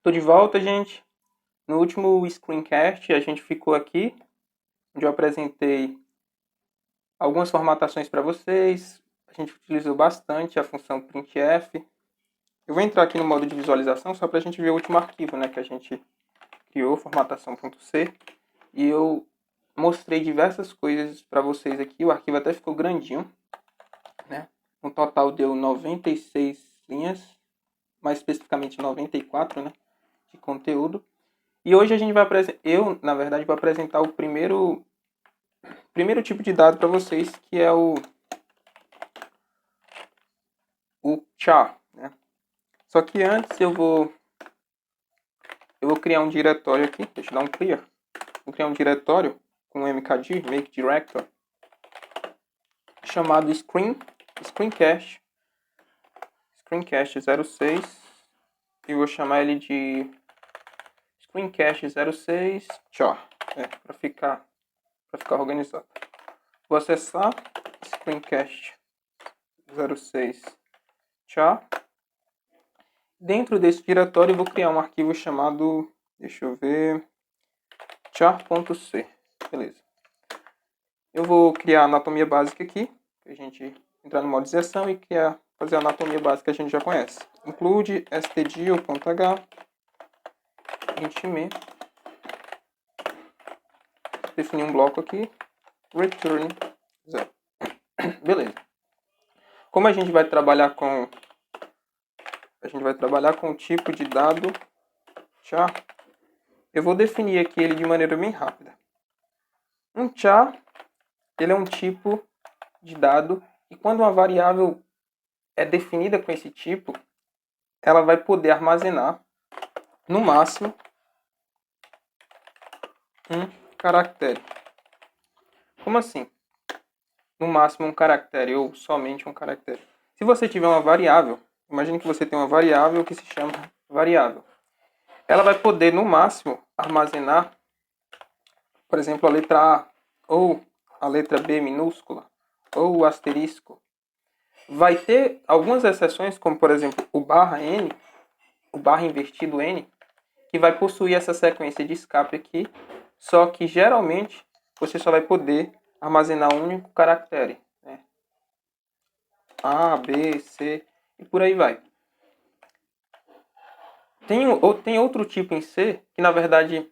Tô de volta, gente. No último screencast, a gente ficou aqui, onde eu apresentei algumas formatações para vocês. A gente utilizou bastante a função printf. Eu vou entrar aqui no modo de visualização só para a gente ver o último arquivo, né, que a gente criou, formatação.c. E eu mostrei diversas coisas para vocês aqui. O arquivo até ficou grandinho, né? No total deu 96 linhas, mais especificamente 94, né, de conteúdo. E hoje a gente vai apresentar, na verdade, vou apresentar o primeiro tipo de dado para vocês, que é o char, né? Só que antes eu vou criar um diretório aqui, deixa eu dar um clear. Vou criar um diretório com mkdir, make director, chamado screencast 06, e vou chamar ele de screencast 06 char, para ficar organizado. Vou acessar screencast 06 char. Dentro desse diretório eu vou criar um arquivo chamado, deixa eu ver, char.c. Beleza. Eu vou criar a anatomia básica aqui, para a gente entrar no modo de inserção e fazer a anatomia básica que a gente já conhece. Include stdio.h, int.me, definir um bloco aqui, return 0. Beleza. Como a gente vai trabalhar com o tipo de dado char, eu vou definir aqui ele de maneira bem rápida. Um char, ele é um tipo de dado, e quando uma variável é definida com esse tipo, ela vai poder armazenar, no máximo, um caractere. Como assim? No máximo um caractere, ou somente um caractere. Se você tiver uma variável, imagine que você tem uma variável que se chama variável. Ela vai poder, no máximo, armazenar, por exemplo, a letra A, ou a letra B minúscula, ou o asterisco. Vai ter algumas exceções, como por exemplo o barra N, o barra invertido N, que vai possuir essa sequência de escape aqui, só que geralmente você só vai poder armazenar um único caractere, né? A, B, C e por aí vai. Tem outro tipo em C que na verdade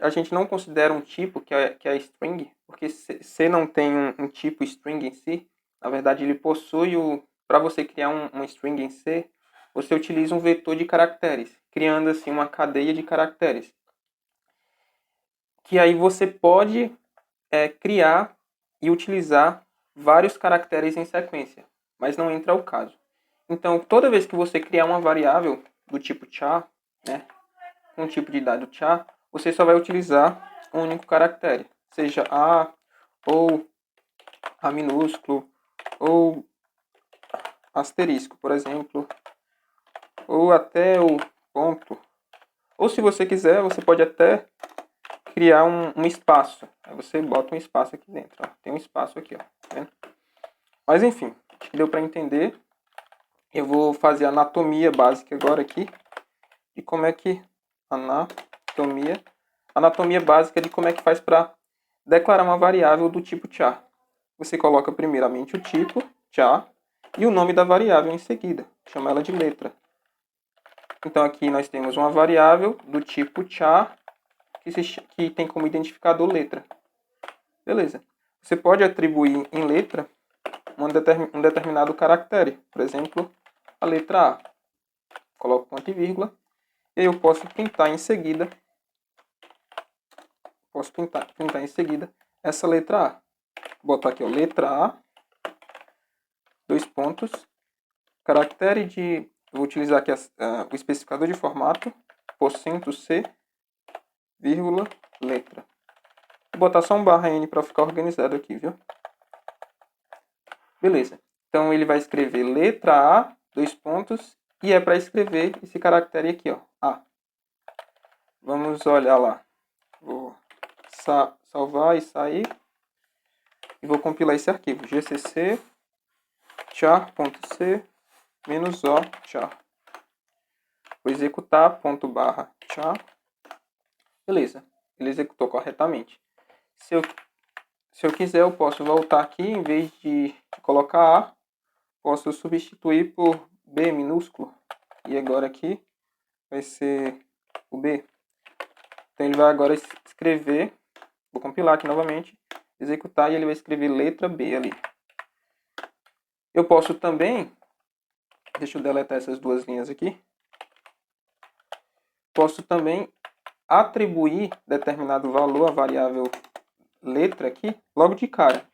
a gente não considera um tipo, que é string, porque C não tem um tipo string em si. Na verdade ele possui para você criar um string em C, você utiliza um vetor de caracteres, criando assim uma cadeia de caracteres. Que aí você pode criar e utilizar vários caracteres em sequência, mas não entra ao caso. Então, toda vez que você criar uma variável do tipo char, né, um tipo de dado char, você só vai utilizar um único caractere, seja A, ou A minúsculo, ou asterisco, por exemplo, ou até o ponto. Ou se você quiser, você pode até criar um espaço. Aí você bota um espaço aqui dentro. Ó. Tem um espaço aqui, ó. Tá vendo? Mas enfim, acho que deu para entender. Eu vou fazer a anatomia básica agora aqui. De como é que... Anatomia básica de como é que faz para declarar uma variável do tipo char. Você coloca primeiramente o tipo, char, e o nome da variável em seguida. Chama ela de letra. Então aqui nós temos uma variável do tipo char, que tem como identificador letra. Beleza. Você pode atribuir em letra um determinado caractere. Por exemplo, a letra A. Coloco ponto e vírgula. E eu posso printar em seguida. Printar em seguida essa letra A. Vou botar aqui, ó, letra A. Dois pontos. Caractere de... Vou utilizar aqui o especificador de formato. %C, vírgula, letra. Vou botar só um barra N para ficar organizado aqui, viu? Beleza. Então ele vai escrever letra A, dois pontos, e é para escrever esse caractere aqui, ó, A. Vamos olhar lá. Vou salvar e sair. E vou compilar esse arquivo. gcc char.c -o char. Vou executar ./char. Beleza, ele executou corretamente. Se eu quiser, eu posso voltar aqui, em vez de colocar A, posso substituir por B minúsculo. E agora aqui vai ser o B. Então ele vai agora escrever, vou compilar aqui novamente, executar, e ele vai escrever letra B ali. Eu posso também, deixa eu deletar essas duas linhas aqui, posso também atribuir determinado valor à variável letra aqui, logo de cara.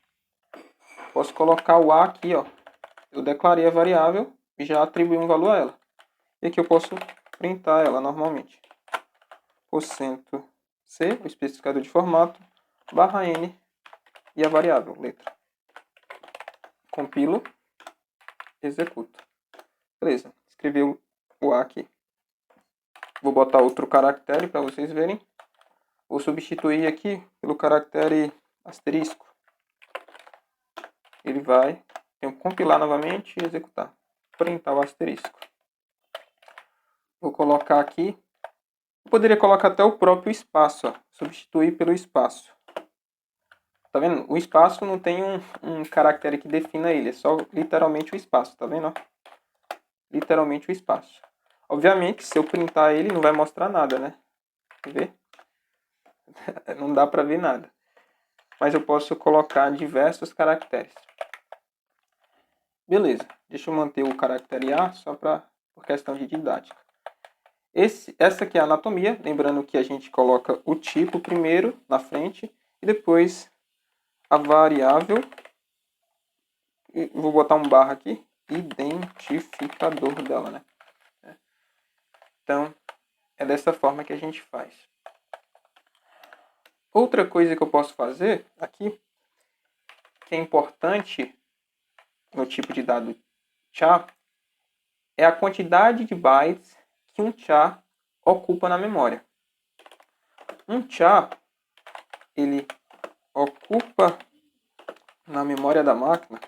Posso colocar o A aqui, ó. Eu declarei a variável e já atribuí um valor a ela. E aqui eu posso printar ela normalmente. %C, o especificador de formato, /n e a variável letra. Compilo, executo. Beleza, escrevi o A aqui. Vou botar outro caractere para vocês verem. Vou substituir aqui pelo caractere asterisco. Ele vai, tenho que compilar novamente e executar. Printar o asterisco. Vou colocar aqui. Eu poderia colocar até o próprio espaço, ó. Substituir pelo espaço. Tá vendo? O espaço não tem um caractere que defina ele, é só literalmente o espaço, tá vendo? Literalmente o espaço. Obviamente, se eu printar ele, não vai mostrar nada, né? Quer ver? Não dá pra ver nada. Mas eu posso colocar diversos caracteres. Beleza, deixa eu manter o caractere A só por questão de didática. Essa aqui é a anatomia, lembrando que a gente coloca o tipo primeiro na frente e depois a variável, vou botar um barra aqui, identificador dela, né? Então, é dessa forma que a gente faz. Outra coisa que eu posso fazer aqui, que é importante no tipo de dado char, é a quantidade de bytes que um char ocupa na memória. Um char, ele ocupa na memória da máquina,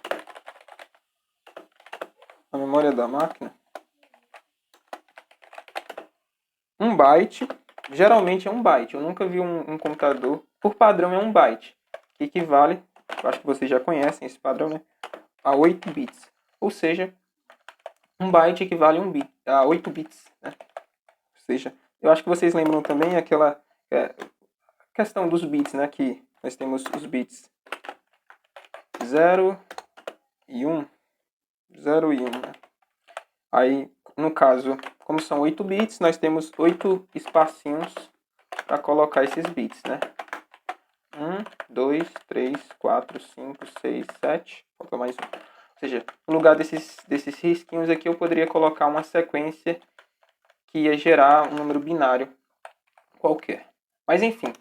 um byte, geralmente é um byte. Eu nunca vi um computador, por padrão é um byte, que equivale, eu acho que vocês já conhecem esse padrão, né, a 8 bits. Ou seja, um byte equivale a 8 bits, né? Ou seja, eu acho que vocês lembram também aquela questão dos bits, né, que nós temos os bits 0 e 1, 0 e 1, né? Aí, no caso, como são 8 bits, nós temos 8 espacinhos para colocar esses bits, né? 1, 2, 3, 4, 5, 6, 7, falta mais um. Ou seja, no lugar desses risquinhos aqui, eu poderia colocar uma sequência que ia gerar um número binário qualquer. Mas enfim,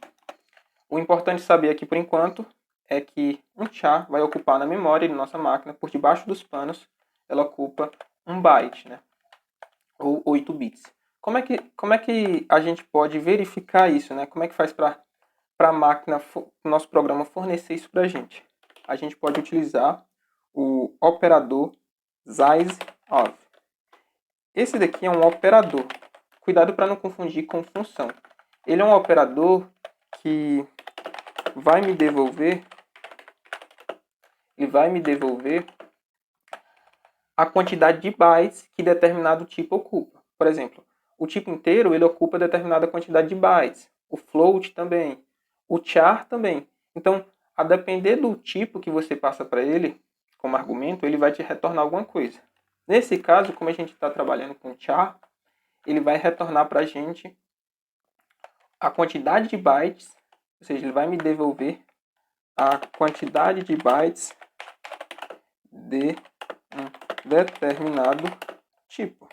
o importante saber aqui por enquanto é que um char vai ocupar na memória de nossa máquina, por debaixo dos panos, ela ocupa um byte, né? Ou 8 bits. Como é que a gente pode verificar isso, né? Como é que faz para a máquina, o nosso programa fornecer isso para a gente? A gente pode utilizar o operador sizeOf. Esse daqui é um operador. Cuidado para não confundir com função. Ele é um operador que vai me devolver a quantidade de bytes que determinado tipo ocupa. Por exemplo, o tipo inteiro ele ocupa determinada quantidade de bytes. O float também. O char também. Então, a depender do tipo que você passa para ele, como argumento, ele vai te retornar alguma coisa. Nesse caso, como a gente está trabalhando com char, ele vai retornar para a gente a quantidade de bytes, ou seja, ele vai me devolver a quantidade de bytes de um determinado tipo.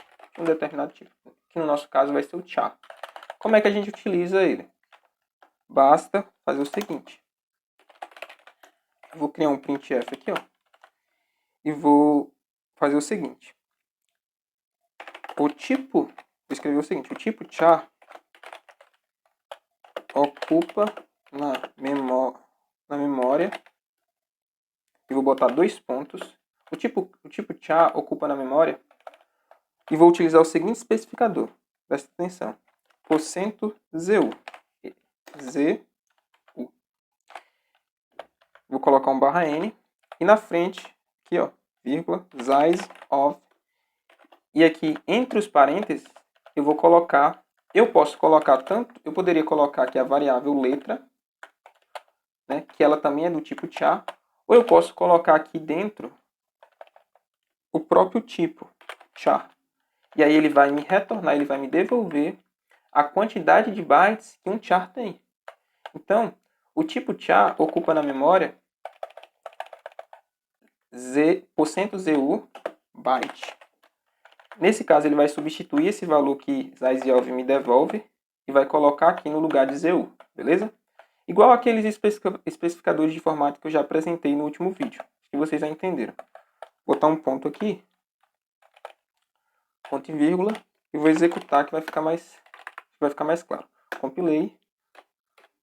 Que no nosso caso vai ser o char. Como é que a gente utiliza ele? Basta fazer o seguinte. Eu vou criar um printf aqui, ó. E vou fazer o seguinte. Vou escrever o seguinte. O tipo char ocupa na memória. E vou botar 2 pontos. O tipo char ocupa na memória. E vou utilizar o seguinte especificador. Presta atenção. %ZU. ZU. Vou colocar um /n. E na frente, aqui, ó, vírgula, size of. E aqui, entre os parênteses, eu vou colocar... Eu posso colocar tanto... Eu poderia colocar aqui a variável letra, né, que ela também é do tipo char. Ou eu posso colocar aqui dentro o próprio tipo char. E aí ele vai me retornar, ele vai me devolver a quantidade de bytes que um char tem. Então, o tipo char ocupa na memória %ZU byte. Nesse caso, ele vai substituir esse valor que sizeof me devolve e vai colocar aqui no lugar de ZU, beleza? Igual aqueles especificadores de formato que eu já apresentei no último vídeo, que vocês já entenderam. Vou botar um ponto aqui, ponto e vírgula, e vou executar que vai ficar mais claro. Compilei,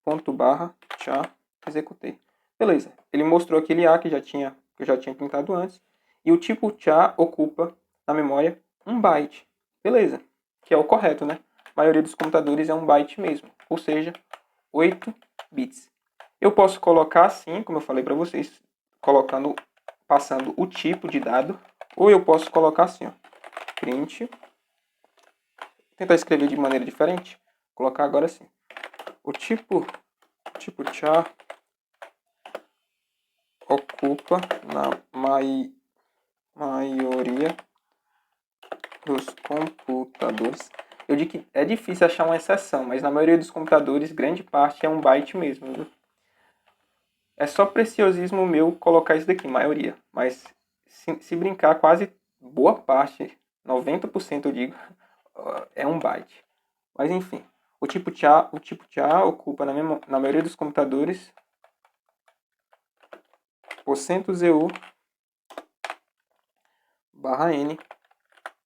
ponto barra, char, executei. Beleza, ele mostrou aquele A que eu já tinha pintado antes, e o tipo char ocupa na memória 1 byte. Beleza, que é o correto, né? A maioria dos computadores é 1 byte mesmo, ou seja, 8 bits. Eu posso colocar assim, como eu falei para vocês, passando o tipo de dado, ou eu posso colocar assim, ó, print. Vou tentar escrever de maneira diferente. Vou colocar agora assim. O tipo char ocupa na maioria dos computadores. Eu digo que é difícil achar uma exceção, mas na maioria dos computadores, grande parte é 1 byte mesmo, viu? É só preciosismo meu colocar isso daqui, maioria. Mas se brincar, quase boa parte, 90% eu digo, é 1 byte. Mas enfim, o tipo char ocupa na maioria dos computadores %ZU /n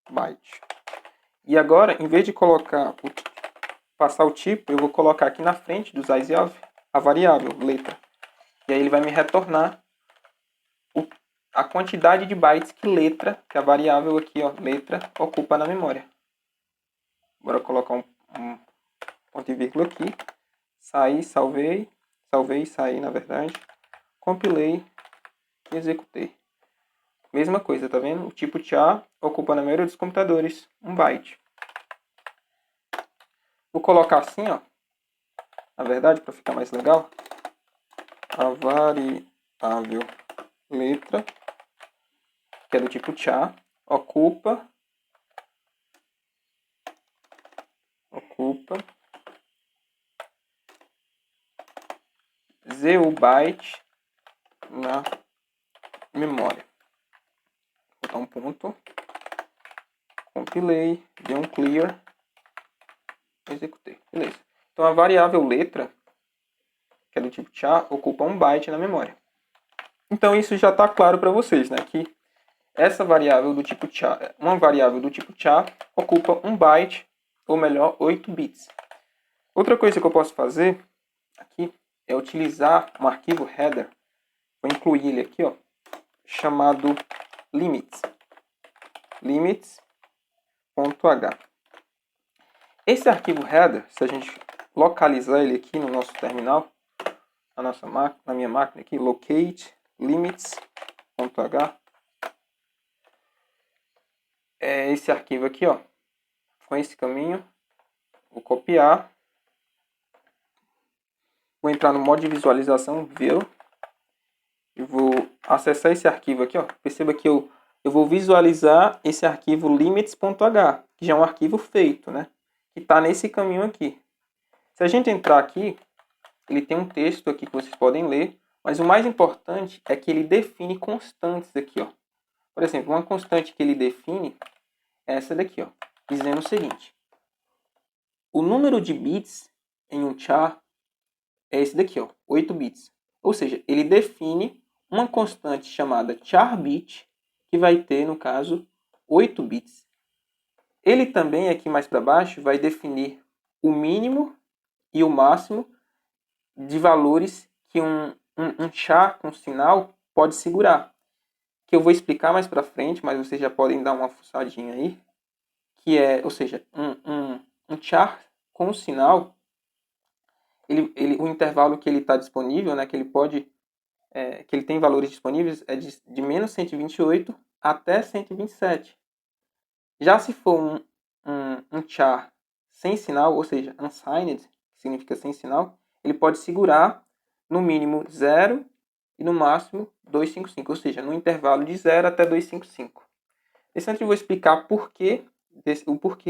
byte. E agora, em vez de passar o tipo, eu vou colocar aqui na frente do sizeof a variável letra. E aí ele vai me retornar a quantidade de bytes que a variável aqui, ó, letra, ocupa na memória. Bora colocar um ponto e vírgula aqui. Salvei e saí, na verdade. Compilei e executei. Mesma coisa, tá vendo? O tipo char ocupa na maioria dos computadores 1 byte. Vou colocar assim, ó. Na verdade, para ficar mais legal, a variável letra, que é do tipo char, ocupa ZU byte na memória. Vou botar um ponto. Compilei, dei um clear, executei. Beleza. Então a variável letra, que é do tipo char, ocupa 1 byte na memória. Então isso já está claro para vocês, né? Que essa variável do tipo char, uma variável do tipo char, ocupa 1 byte, ou melhor, 8 bits. Outra coisa que eu posso fazer aqui é utilizar um arquivo header. Vou incluir ele aqui, ó, chamado limits. Limits.h. Esse arquivo header, se a gente localizar ele aqui no nosso terminal, na minha máquina aqui, locate limits.h, é esse arquivo aqui, ó, com esse caminho. Vou copiar, vou entrar no modo de visualização, View, e vou acessar esse arquivo aqui, ó. Perceba que eu vou visualizar esse arquivo limits.h, que já é um arquivo feito, né? Que está nesse caminho aqui. Se a gente entrar aqui, ele tem um texto aqui que vocês podem ler, mas o mais importante é que ele define constantes aqui, ó. Por exemplo, uma constante que ele define é essa daqui, ó, dizendo o seguinte: o número de bits em um char é esse daqui, ó, 8 bits. Ou seja, ele define uma constante chamada charbit, que vai ter, no caso, 8 bits. Ele também, aqui mais para baixo, vai definir o mínimo e o máximo de valores que um char com sinal pode segurar. Que eu vou explicar mais para frente, mas vocês já podem dar uma fuçadinha aí. Que é, ou seja, um char com sinal, o intervalo que ele está disponível, né, que ele pode, que ele tem valores disponíveis, é de menos 128 até 127. Já se for um char sem sinal, ou seja, unsigned, que significa sem sinal, ele pode segurar no mínimo 0 e no máximo 255, ou seja, no intervalo de 0 até 255. Nesse antes eu vou explicar o porquê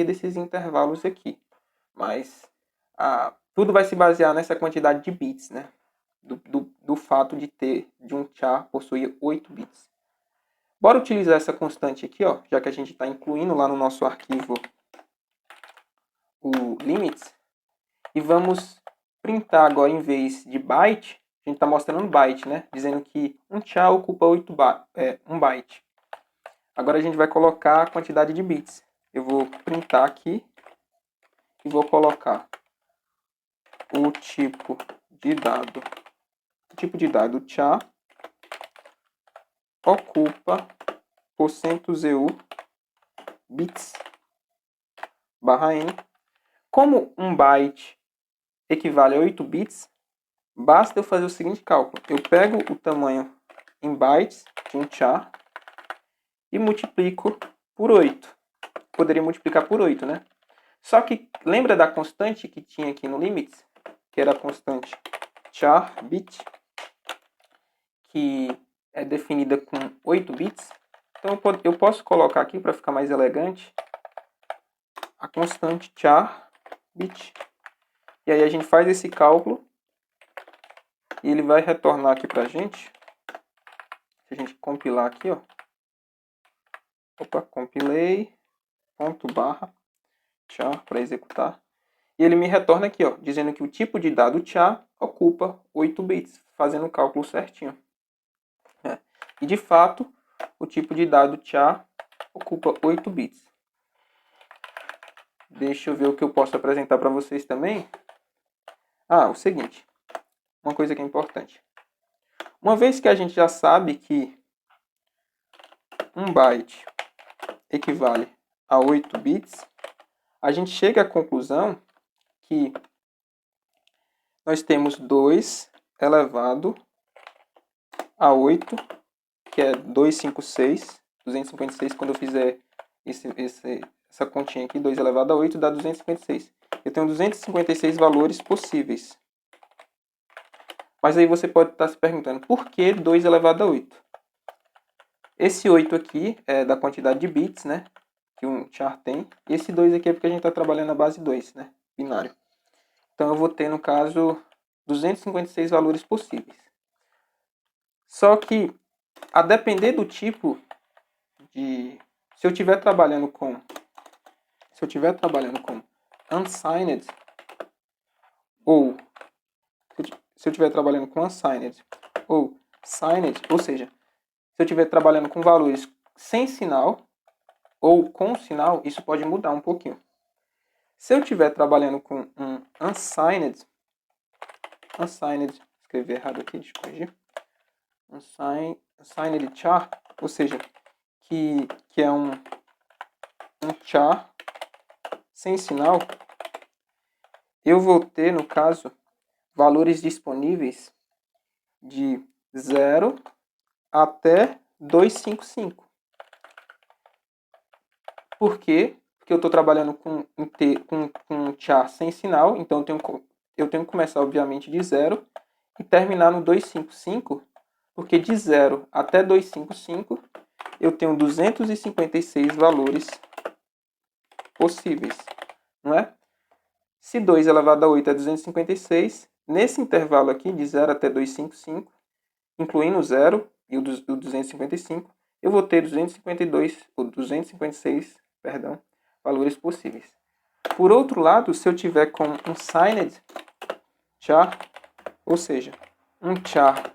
desses intervalos aqui, mas tudo vai se basear nessa quantidade de bits, né? Do fato de um char possuir 8 bits. Bora utilizar essa constante aqui, ó, já que a gente está incluindo lá no nosso arquivo o limits, e vamos printar agora, em vez de byte, a gente está mostrando byte, né? Dizendo que um char ocupa 1 byte. Agora a gente vai colocar a quantidade de bits. Eu vou printar aqui e vou colocar o tipo de dado. O tipo de dado char ocupa %ZU bits barra n. Como um byte equivale a 8 bits, basta eu fazer o seguinte cálculo. Eu pego o tamanho em bytes de um char e multiplico por 8. Poderia multiplicar por 8, né? Só que lembra da constante que tinha aqui no limits? Que era a constante char bit, que é definida com 8 bits. Então eu posso colocar aqui, para ficar mais elegante, a constante char bit. E aí a gente faz esse cálculo e ele vai retornar aqui para a gente. Se a gente compilar aqui, ó. Opa, compilei, ponto barra, char para executar. E ele me retorna aqui, ó, dizendo que o tipo de dado char ocupa 8 bits, fazendo o cálculo certinho. E de fato, o tipo de dado char ocupa 8 bits. Deixa eu ver o que eu posso apresentar para vocês também. O seguinte, uma coisa que é importante. Uma vez que a gente já sabe que 1 byte equivale a 8 bits, a gente chega à conclusão que nós temos 2 elevado a 8, que é 256, quando eu fizer essa continha aqui, 2 elevado a 8 dá 256. Eu tenho 256 valores possíveis. Mas aí você pode estar se perguntando, por que 2 elevado a 8? Esse 8 aqui é da quantidade de bits, né, que um char tem. E esse 2 aqui é porque a gente está trabalhando na base 2, né, binário. Então eu vou ter, no caso, 256 valores possíveis. Só que, a depender do tipo de... Se eu estiver trabalhando com unsigned, ou se eu estiver trabalhando com unsigned ou signed, ou seja, se eu estiver trabalhando com valores sem sinal ou com sinal, isso pode mudar um pouquinho. Se eu estiver trabalhando com um unsigned, escrevi errado aqui, deixa eu corrigir, unsigned char, ou seja, que é um char sem sinal, eu vou ter, no caso, valores disponíveis de 0 até 255. Por quê? Porque eu estou trabalhando com um char sem sinal, então eu tenho que começar, obviamente, de 0 e terminar no 255, porque de 0 até 255 eu tenho 256 valores possíveis, não é? Se 2 elevado a 8 é 256, nesse intervalo aqui, de 0 até 255, incluindo o 0 e o 255, eu vou ter 256 valores possíveis. Por outro lado, se eu tiver com um signed char, ou seja, um char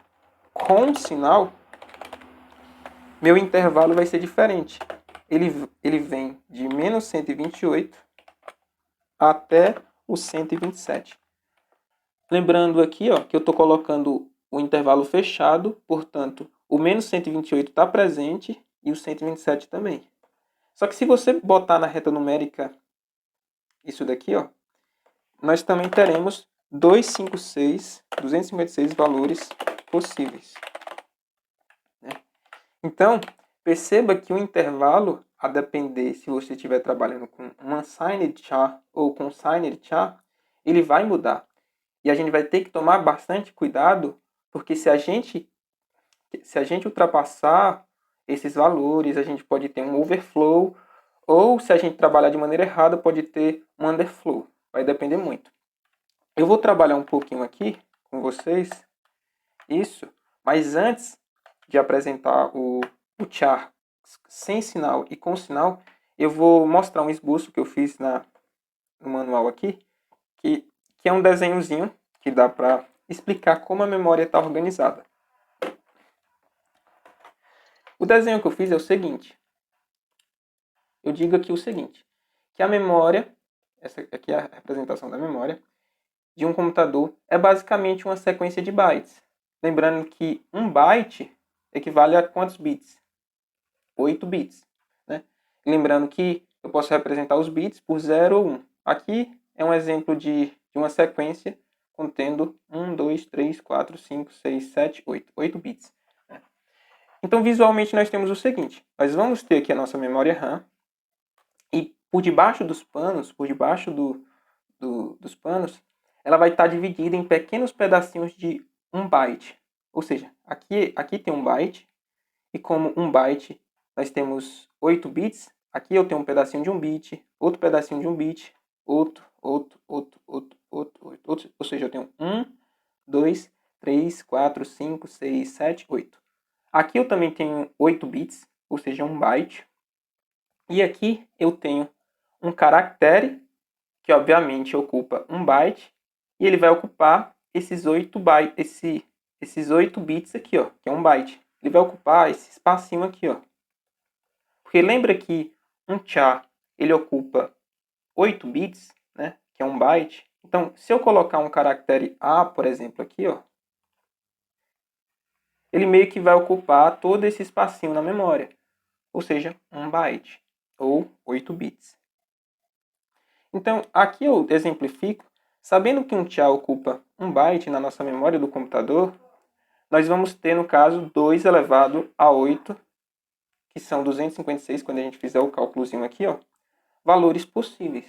com sinal, meu intervalo vai ser diferente. Ele vem de menos 128 até o 127. Lembrando aqui, ó, que eu estou colocando o intervalo fechado, portanto, o menos 128 está presente e o 127 também. Só que se você botar na reta numérica isso daqui, ó, nós também teremos 256 valores possíveis, né? Então, perceba que o intervalo, a depender se você estiver trabalhando com um unsigned char ou com signed char, ele vai mudar. E a gente vai ter que tomar bastante cuidado, porque se a gente ultrapassar esses valores, a gente pode ter um overflow, ou se a gente trabalhar de maneira errada, pode ter um underflow. Vai depender muito. Eu vou trabalhar um pouquinho aqui com vocês, isso, mas antes de apresentar o char sem sinal e com sinal, eu vou mostrar um esboço que eu fiz no manual aqui, que é um desenhozinho que dá para explicar como a memória está organizada. O desenho que eu fiz é o seguinte. Eu digo aqui o seguinte, que a memória, essa aqui é a representação da memória, de um computador é basicamente uma sequência de bytes. Lembrando que um byte equivale a quantos bits? 8 bits. Né? Lembrando que eu posso representar os bits por 0 ou 1. Aqui é um exemplo de uma sequência contendo 1, 2, 3, 4, 5, 6, 7, 8. 8 bits. Né? Então, visualmente, nós temos o seguinte. Nós vamos ter aqui a nossa memória RAM. E por debaixo dos panos, por debaixo dos panos, ela vai estar dividida em pequenos pedacinhos de 1 byte. Ou seja, aqui tem 1 byte. E como 1 byte nós temos 8 bits, aqui eu tenho um pedacinho de 1 bit, outro pedacinho de 1 bit, outro. Ou seja, eu tenho 1, 2, 3, 4, 5, 6, 7, 8. Aqui eu também tenho 8 bits, ou seja, 1 byte. E aqui eu tenho um caractere, que obviamente ocupa 1 byte, e ele vai ocupar esses 8 bits aqui, ó, que é 1 byte. Ele vai ocupar esse espacinho aqui, ó. Porque lembra que um char, ele ocupa 8 bits, né, que é 1 byte. Então, se eu colocar um caractere A, por exemplo, aqui, ó, ele meio que vai ocupar todo esse espacinho na memória. Ou seja, 1 byte, ou 8 bits. Então, aqui eu exemplifico, sabendo que um char ocupa 1 byte na nossa memória do computador, nós vamos ter, no caso, 2 elevado a 8, que são 256, quando a gente fizer o cálculozinho aqui, ó, valores possíveis.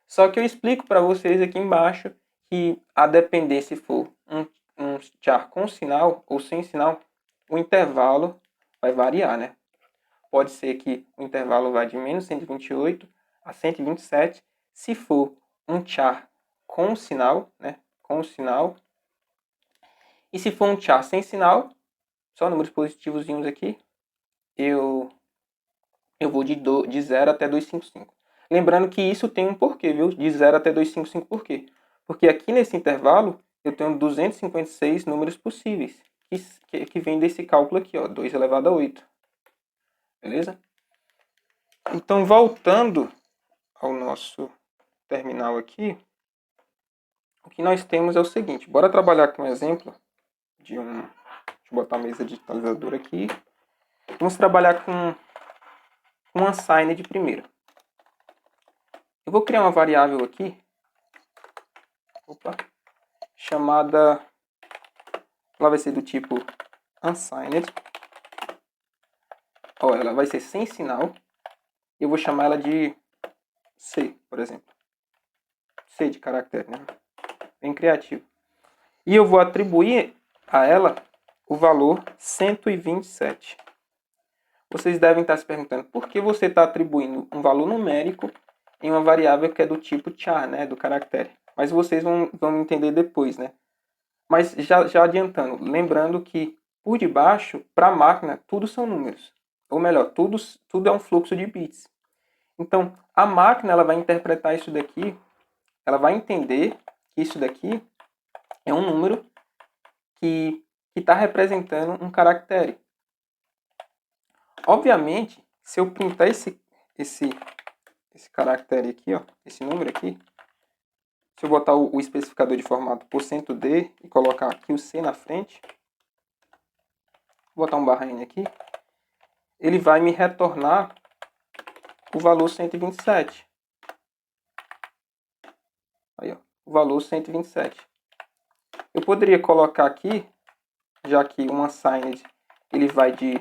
Só que eu explico para vocês aqui embaixo que, a depender se for um char com sinal ou sem sinal, o intervalo vai variar, né? Pode ser que o intervalo vá de menos 128 a 127, se for um char com sinal, né? Com sinal. E se for um char sem sinal, só números positivos aqui, eu vou de 0 até 255. Lembrando que isso tem um porquê, viu? De 0 até 255 por quê? Porque aqui nesse intervalo eu tenho 256 números possíveis, que vem desse cálculo aqui, ó, 2 elevado a 8. Beleza? Então, voltando ao nosso terminal aqui, o que nós temos é o seguinte. Bora trabalhar com um exemplo de um... Deixa eu botar a mesa digitalizadora aqui. Vamos trabalhar com um unsigned primeiro. Eu vou criar uma variável aqui, chamada, ela vai ser do tipo unsigned. Ó, ela vai ser sem sinal. Eu vou chamar ela de C, por exemplo. C de caractere, né? Bem criativo. E eu vou atribuir a ela o valor 127. Vocês devem estar se perguntando por que você está atribuindo um valor numérico em uma variável que é do tipo char, né, do caractere. Mas vocês vão entender depois, né? Mas já adiantando, lembrando que por debaixo, para a máquina, tudo são números. Ou melhor, tudo é um fluxo de bits. Então, a máquina ela vai interpretar isso daqui, ela vai entender que isso daqui é um número que está representando um caractere. Obviamente, se eu printar esse caractere aqui, ó, esse número aqui, se eu botar o especificador de formato %d e colocar aqui o C na frente, vou botar um /n aqui, ele vai me retornar o valor 127. Aí, ó, o valor 127. Eu poderia colocar aqui, já que o unsigned ele vai de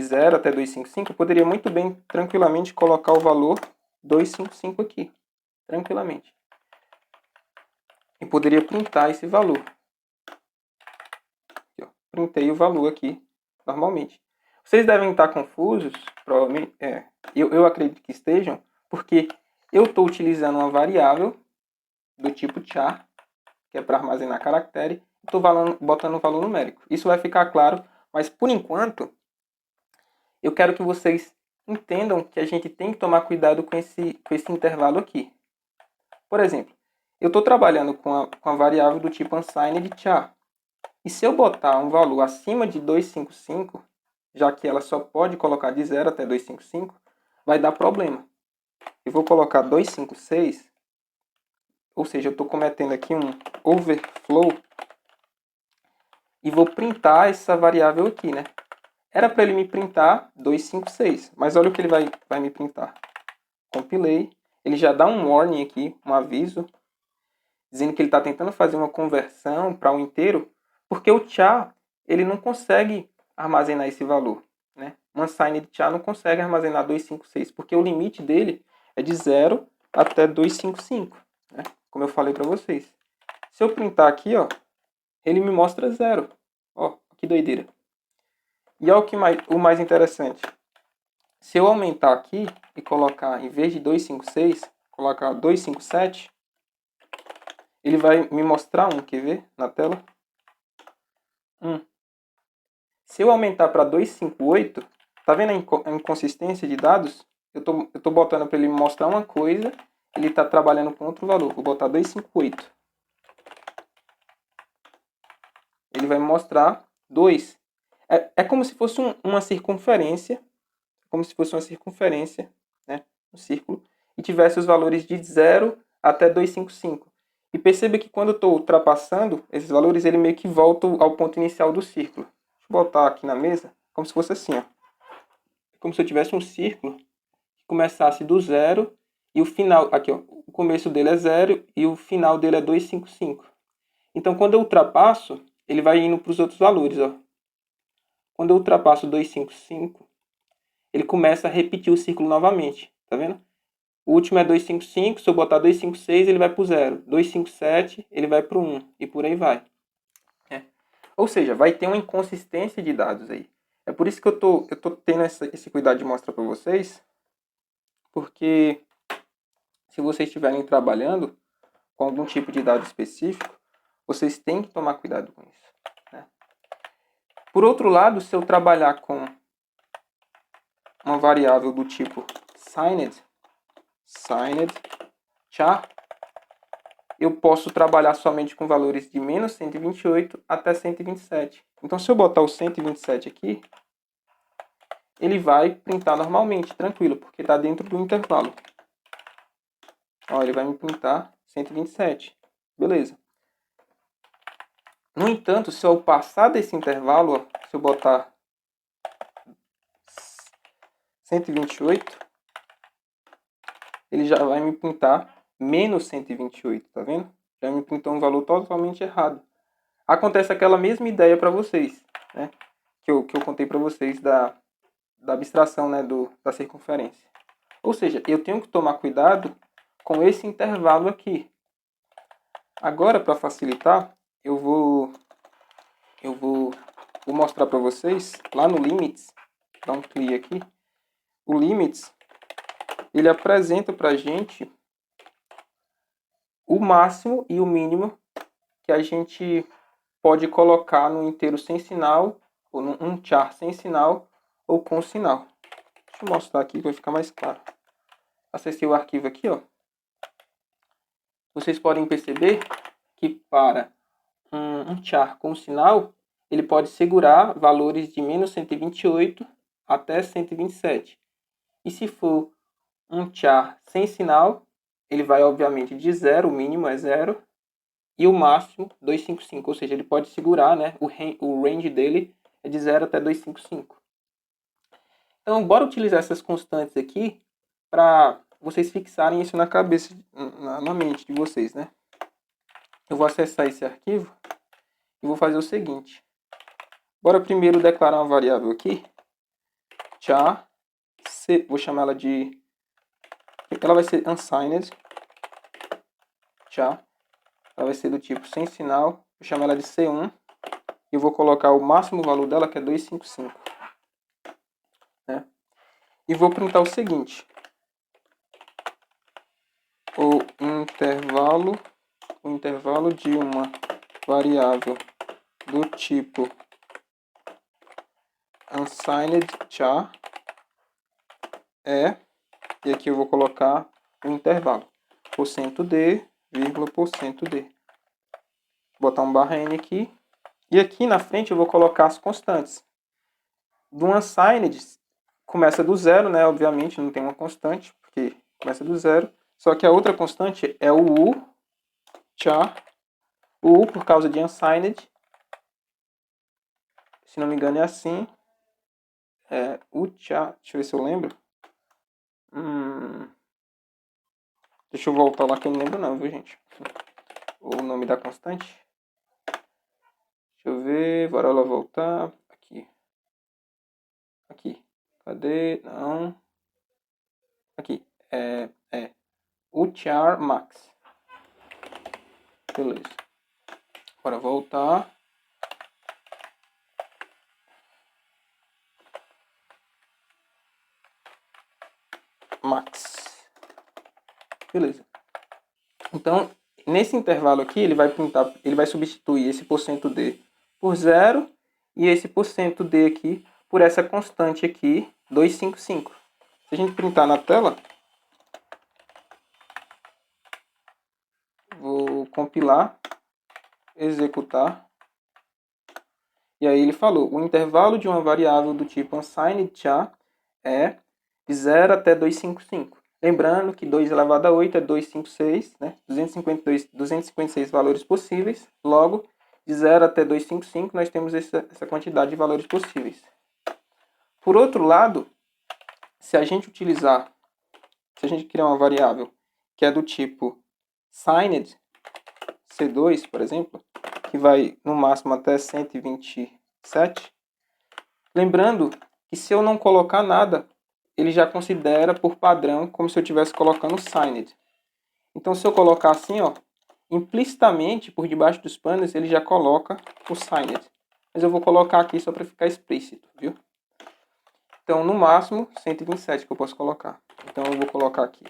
0 até 255, eu poderia muito bem, tranquilamente, colocar o valor 255 aqui, tranquilamente. E poderia printar esse valor. Aqui, ó, printei o valor aqui, normalmente. Vocês devem estar confusos, provavelmente, eu acredito que estejam, porque eu estou utilizando uma variável do tipo char, que é para armazenar caractere, e estou botando um valor numérico. Isso vai ficar claro, mas por enquanto, eu quero que vocês entendam que a gente tem que tomar cuidado com esse intervalo aqui. Por exemplo, eu estou trabalhando com a variável do tipo unsigned char. E se eu botar um valor acima de 255, já que ela só pode colocar de 0 até 255, vai dar problema. Eu vou colocar 256, ou seja, eu estou cometendo aqui um overflow, e vou printar essa variável aqui, né? Era para ele me printar 256, mas olha o que ele vai me printar. Compilei, ele já dá um warning aqui, um aviso, dizendo que ele está tentando fazer uma conversão para um inteiro, porque o char ele não consegue armazenar esse valor. Né? Um unsigned char não consegue armazenar 256, porque o limite dele é de 0 até 255, né? Como eu falei para vocês. Se eu printar aqui, ó, ele me mostra 0. Ó, que doideira. E olha o mais interessante. Se eu aumentar aqui e colocar, em vez de 256, colocar 257, ele vai me mostrar quer ver na tela? Se eu aumentar para 258, tá vendo a inconsistência de dados? Eu tô botando para ele me mostrar uma coisa, ele está trabalhando com outro valor. Vou botar 258. Ele vai me mostrar 2. É como se fosse uma circunferência, né, um círculo, e tivesse os valores de 0 até 255. E perceba que quando eu estou ultrapassando esses valores, ele meio que volta ao ponto inicial do círculo. Deixa eu botar aqui na mesa, como se fosse assim, ó. Como se eu tivesse um círculo que começasse do 0 e o final, aqui ó, o começo dele é 0 e o final dele é 255. Então quando eu ultrapasso, ele vai indo para os outros valores, ó. Quando eu ultrapasso 255, ele começa a repetir o círculo novamente, tá vendo? O último é 255, se eu botar 256, ele vai para o 0. 257, ele vai para o 1 e por aí vai. Ou seja, vai ter uma inconsistência de dados aí. É por isso que eu tô tendo esse cuidado de mostrar para vocês, porque se vocês estiverem trabalhando com algum tipo de dado específico, vocês têm que tomar cuidado com isso. Né? Por outro lado, se eu trabalhar com uma variável do tipo signed char, eu posso trabalhar somente com valores de menos 128 até 127. Então, se eu botar o 127 aqui, ele vai printar normalmente, tranquilo, porque está dentro do intervalo. Ó, ele vai me printar 127. Beleza. No entanto, se eu passar desse intervalo, ó, se eu botar 128, ele já vai me printar menos 128, tá vendo? Já me printou um valor totalmente errado. Acontece aquela mesma ideia para vocês, né? Que eu contei para vocês da abstração, né? Da circunferência. Ou seja, eu tenho que tomar cuidado com esse intervalo aqui. Agora, para facilitar, eu vou mostrar para vocês lá no limits, dá um clique aqui. O limits, ele apresenta para a gente o máximo e o mínimo que a gente pode colocar no inteiro sem sinal, ou num char sem sinal, ou com sinal. Deixa eu mostrar aqui que vai ficar mais claro. Acessei o arquivo aqui, ó. Vocês podem perceber que para um char com sinal, ele pode segurar valores de menos 128 até 127. E se for um char sem sinal, ele vai obviamente de 0, o mínimo é 0, e o máximo 255, ou seja, ele pode segurar, né? O range dele é de 0 até 255. Então, bora utilizar essas constantes aqui para vocês fixarem isso na cabeça, na mente de vocês, né? Eu vou acessar esse arquivo e vou fazer o seguinte. Bora primeiro declarar uma variável aqui. Char, vou chamar ela de... Ela vai ser unsigned. Char. Ela vai ser do tipo sem sinal. Vou chamar ela de C1. E vou colocar o máximo valor dela, que é 255. Né? E vou printar o seguinte. O intervalo de uma variável do tipo unsigned char é, e aqui eu vou colocar o intervalo, %d, vírgula, %d. Vou botar um barra n aqui, e aqui na frente eu vou colocar as constantes. Do unsigned começa do zero, né? Obviamente não tem uma constante, porque começa do zero. Só que a outra constante é o u char. O u por causa de unsigned. Se não me engano é assim. U char. Deixa eu ver se eu lembro. Deixa eu voltar lá que eu não lembro não, viu, gente? O nome da constante. Deixa eu ver. Bora lá voltar. Aqui. Aqui. Cadê? Não. Aqui. U char max. Beleza. Bora voltar. Max. Beleza. Então, nesse intervalo aqui, ele vai substituir esse %d por 0 e esse %d aqui por essa constante aqui, 255. Se a gente printar na tela, vou compilar, executar. E aí ele falou, o intervalo de uma variável do tipo unsigned char é de 0 até 255. Lembrando que 2 elevado a 8 é 256, né? 256 valores possíveis. Logo, de 0 até 255, nós temos essa quantidade de valores possíveis. Por outro lado, se a gente criar uma variável que é do tipo signed, C2, por exemplo, que vai no máximo até 127, lembrando que se eu não colocar nada, ele já considera por padrão como se eu estivesse colocando signed. Então, se eu colocar assim, ó, implicitamente, por debaixo dos panos, ele já coloca o signed. Mas eu vou colocar aqui só para ficar explícito, viu? Então, no máximo, 127 que eu posso colocar. Então, eu vou colocar aqui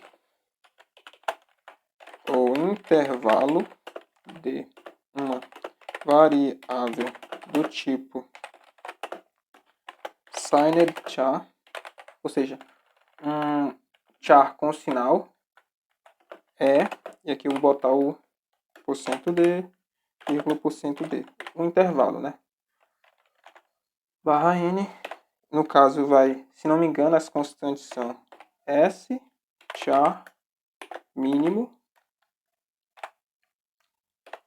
o intervalo de uma variável do tipo signed char, ou seja, um char com sinal e aqui eu vou botar o %d, vírgula, %d, o intervalo, né? Barra n, no caso vai, se não me engano, as constantes são s, char, mínimo,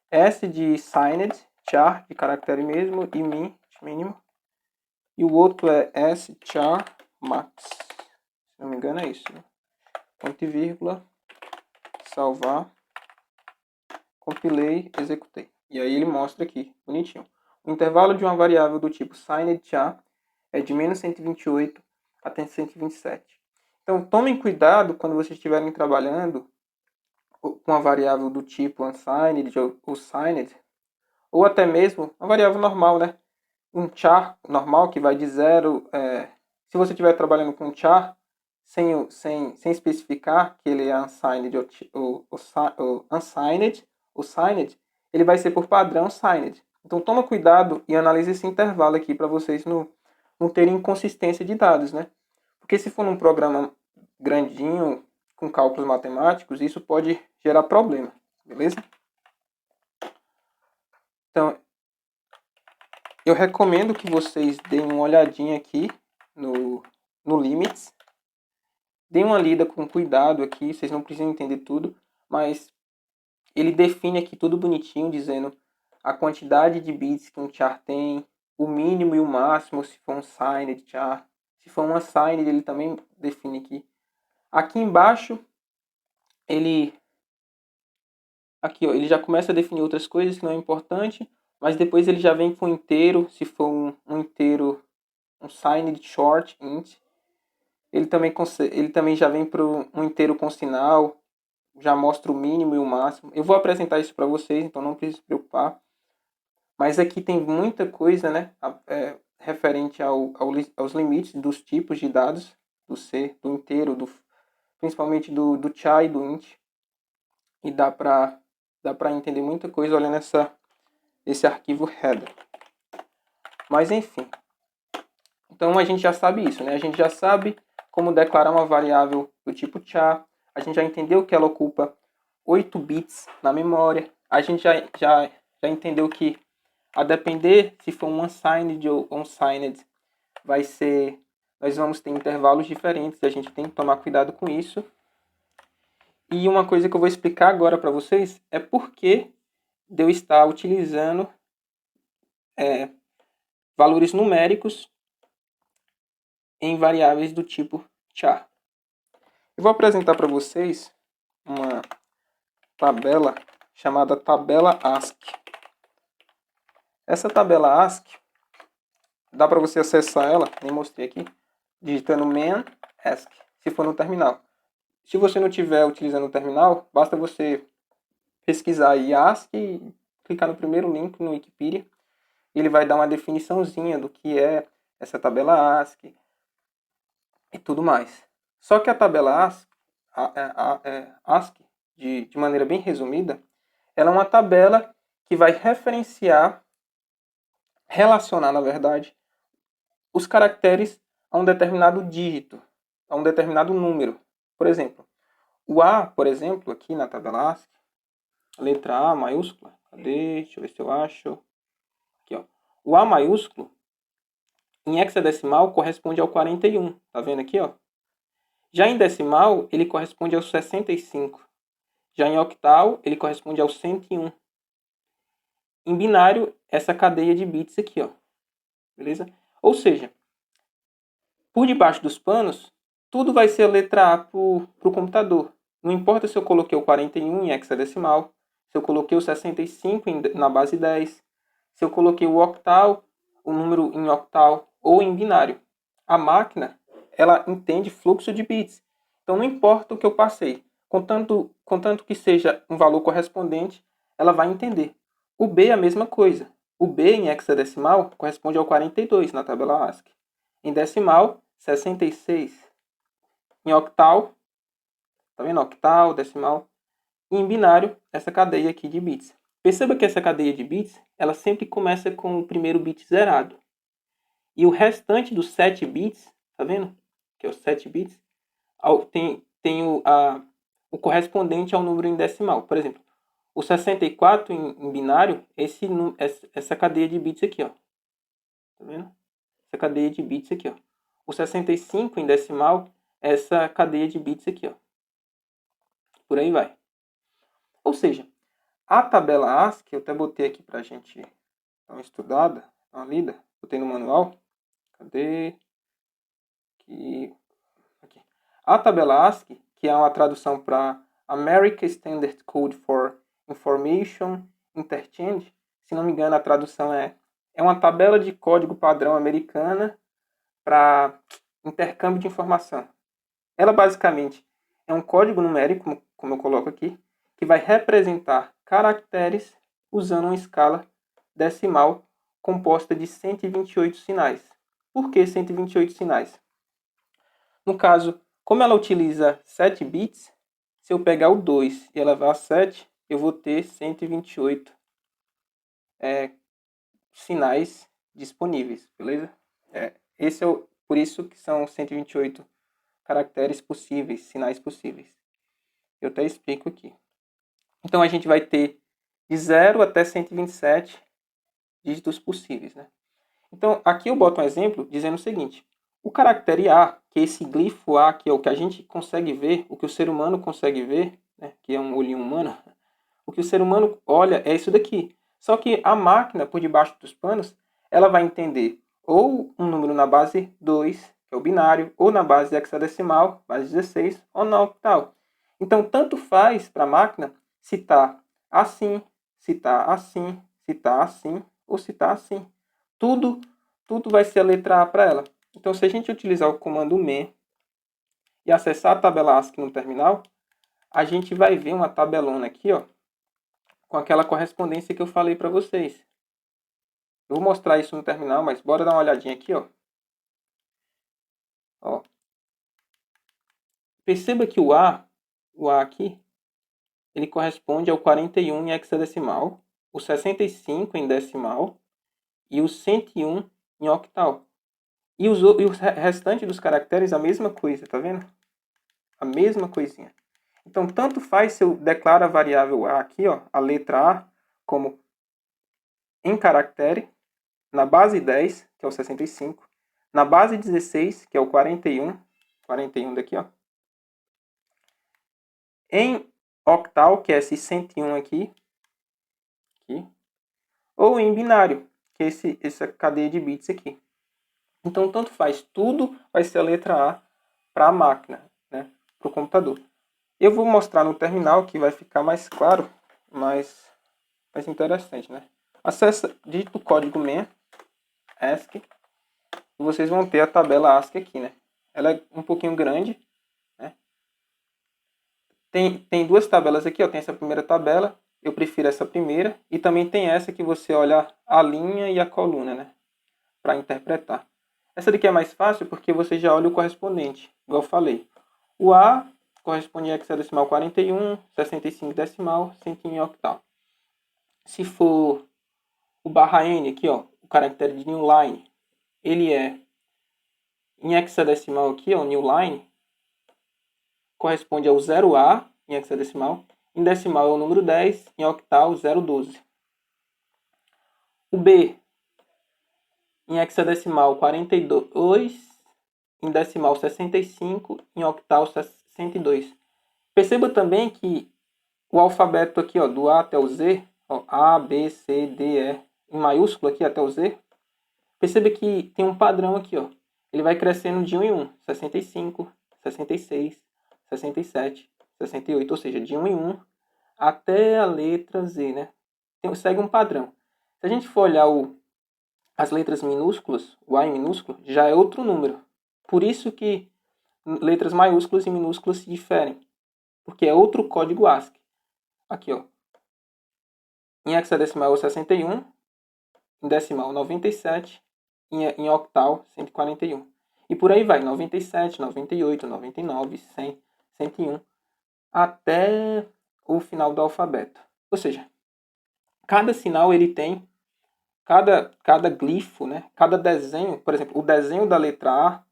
s de signed, char, de caractere mesmo, e min, mínimo, e o outro é s, char, max, se não me engano é isso, né? Ponto e vírgula, salvar, compilei, executei. E aí ele mostra aqui, bonitinho. O intervalo de uma variável do tipo signed char é de menos 128 até 127. Então, tomem cuidado quando vocês estiverem trabalhando com uma variável do tipo unsigned ou signed, ou até mesmo uma variável normal, né? Um char normal que vai de 0... se você estiver trabalhando com um char, sem especificar que ele é unsigned ou unsigned, ou signed, ele vai ser por padrão signed. Então toma cuidado e analise esse intervalo aqui para vocês não terem inconsistência de dados, né? Porque se for num programa grandinho, com cálculos matemáticos, isso pode gerar problema, beleza? Então, eu recomendo que vocês deem uma olhadinha aqui no limits. Deem uma lida com cuidado aqui, vocês não precisam entender tudo, mas ele define aqui tudo bonitinho, dizendo a quantidade de bits que um char tem, o mínimo e o máximo se for um signed char. Se for um unsigned, ele também define aqui. Aqui embaixo ele aqui, ó, ele já começa a definir outras coisas que não é importante, mas depois ele já vem com um inteiro, se for um inteiro, um signed short int. Ele também já vem para um inteiro com sinal, já mostra o mínimo e o máximo. Eu vou apresentar isso para vocês, então não precisa se preocupar. Mas aqui tem muita coisa, né, referente aos limites dos tipos de dados, do C, do inteiro, principalmente do char e do int. E dá para entender muita coisa olhando esse arquivo header. Mas enfim. Então a gente já sabe isso, né? A gente já sabe como declarar uma variável do tipo char. A gente já entendeu que ela ocupa 8 bits na memória. A gente já entendeu que, a depender se for um unsigned ou unsigned, nós vamos ter intervalos diferentes. A gente tem que tomar cuidado com isso. E uma coisa que eu vou explicar agora para vocês é por que de eu estar utilizando valores numéricos em variáveis do tipo char. Eu vou apresentar para vocês uma tabela chamada tabela ASCII. Essa tabela ASCII, dá para você acessar ela, nem mostrei aqui, digitando man ASCII, se for no terminal. Se você não estiver utilizando o terminal, basta você pesquisar aí ASCII e clicar no primeiro link no Wikipedia. Ele vai dar uma definiçãozinha do que é essa tabela ASCII e tudo mais. Só que a tabela ASCII, de maneira bem resumida, ela é uma tabela que vai relacionar, na verdade, os caracteres a um determinado dígito, a um determinado número. Por exemplo, o A, por exemplo, aqui na tabela ASCII, letra A maiúscula, cadê? Deixa eu ver se eu acho. Aqui, ó. O A maiúsculo, em hexadecimal, corresponde ao 41. Tá vendo aqui, ó? Já em decimal, ele corresponde ao 65. Já em octal, ele corresponde ao 101. Em binário, essa cadeia de bits aqui, ó. Beleza? Ou seja, por debaixo dos panos, tudo vai ser a letra A para o computador. Não importa se eu coloquei o 41 em hexadecimal, se eu coloquei o 65 na base 10, se eu coloquei o octal, o número em octal ou em binário. A máquina, ela entende fluxo de bits. Então não importa o que eu passei, contanto que seja um valor correspondente, ela vai entender. O B é a mesma coisa. O B em hexadecimal corresponde ao 42 na tabela ASCII. Em decimal, 66. Em octal, tá vendo? Octal, decimal. E em binário, essa cadeia aqui de bits. Perceba que essa cadeia de bits, ela sempre começa com o primeiro bit zerado. E o restante dos 7 bits, tá vendo? Que é os 7 bits, tem o correspondente ao número em decimal. Por exemplo, o 64 em binário, essa cadeia de bits aqui, ó. Tá vendo? Essa cadeia de bits aqui, ó. O 65 em decimal, essa cadeia de bits aqui, ó. Por aí vai. Ou seja, a tabela ASCII, eu até botei aqui pra gente dar uma estudada, uma lida, botei no manual. Cadê? Aqui. A tabela ASCII, que é uma tradução para American Standard Code for Information Interchange, se não me engano a tradução é uma tabela de código padrão americana para intercâmbio de informação. Ela basicamente é um código numérico, como eu coloco aqui, que vai representar caracteres usando uma escala decimal composta de 128 sinais. Por que 128 sinais? No caso, como ela utiliza 7 bits, se eu pegar o 2 e elevar a 7, eu vou ter 128 sinais disponíveis, beleza? Por isso que são 128 caracteres possíveis, sinais possíveis. Eu até explico aqui. Então a gente vai ter de 0 até 127 dígitos possíveis, né? Então aqui eu boto um exemplo dizendo o seguinte: o caractere A, que é esse glifo A, que é o que a gente consegue ver, o que o ser humano consegue ver, né, que é um olhinho humano, o que o ser humano olha é isso daqui. Só que a máquina, por debaixo dos panos, ela vai entender ou um número na base 2, que é o binário, ou na base hexadecimal, base 16, ou na octal. Então, tanto faz para a máquina se está assim, se está assim, se está assim ou se está assim. Tudo vai ser a letra A para ela. Então, se a gente utilizar o comando men e acessar a tabela ASCII no terminal, a gente vai ver uma tabelona aqui, ó, com aquela correspondência que eu falei para vocês. Eu vou mostrar isso no terminal, mas bora dar uma olhadinha aqui, ó. Ó. Perceba que o A aqui, ele corresponde ao 41 em hexadecimal, o 65 em decimal e o 101 em octal. E o restante dos caracteres a mesma coisa, tá vendo? A mesma coisinha. Então, tanto faz se eu declaro a variável A aqui, ó, a letra A, como em caractere, na base 10, que é o 65, na base 16, que é o 41 daqui, ó, em octal, que é esse 101 aqui, ou em binário, que é essa cadeia de bits aqui. Então, tanto faz, tudo vai ser a letra A para a máquina, né, para o computador. Eu vou mostrar no terminal, que vai ficar mais claro, mais interessante, né? Acessa, digita o código men, ASCII, e vocês vão ter a tabela ASCII aqui, né? Ela é um pouquinho grande, né? Tem duas tabelas aqui, ó. Tem essa primeira tabela, eu prefiro essa primeira, e também tem essa que você olha a linha e a coluna, né? Para interpretar. Essa daqui é mais fácil porque você já olha o correspondente, igual eu falei. O A corresponde a hexadecimal 41, 65 decimal, 101 em octal. Se for o barra N aqui, ó, o caractere de new line, ele é em hexadecimal aqui, ó, new line, corresponde ao 0A em hexadecimal, em decimal é o número 10, em octal 012. O B em hexadecimal 42, em decimal 65, em octal 102. Perceba também que o alfabeto aqui, ó, do A até o Z, ó, A, B, C, D, E, em maiúsculo aqui até o Z, perceba que tem um padrão aqui, ó. Ele vai crescendo de 1 em 1, 65, 66, 67, 68, ou seja, de 1 em 1 até a letra Z, né? Segue um padrão. Se a gente for olhar as letras minúsculas, o A em minúsculo, já é outro número. Por isso que letras maiúsculas e minúsculas se diferem, porque é outro código ASCII. Aqui, ó. Em hexadecimal é o 61, em decimal 97, em octal 141. E por aí vai, 97, 98, 99, 100, 101, até o final do alfabeto. Ou seja, cada sinal ele tem, cada glifo, né? Cada desenho, por exemplo, o desenho da letra A,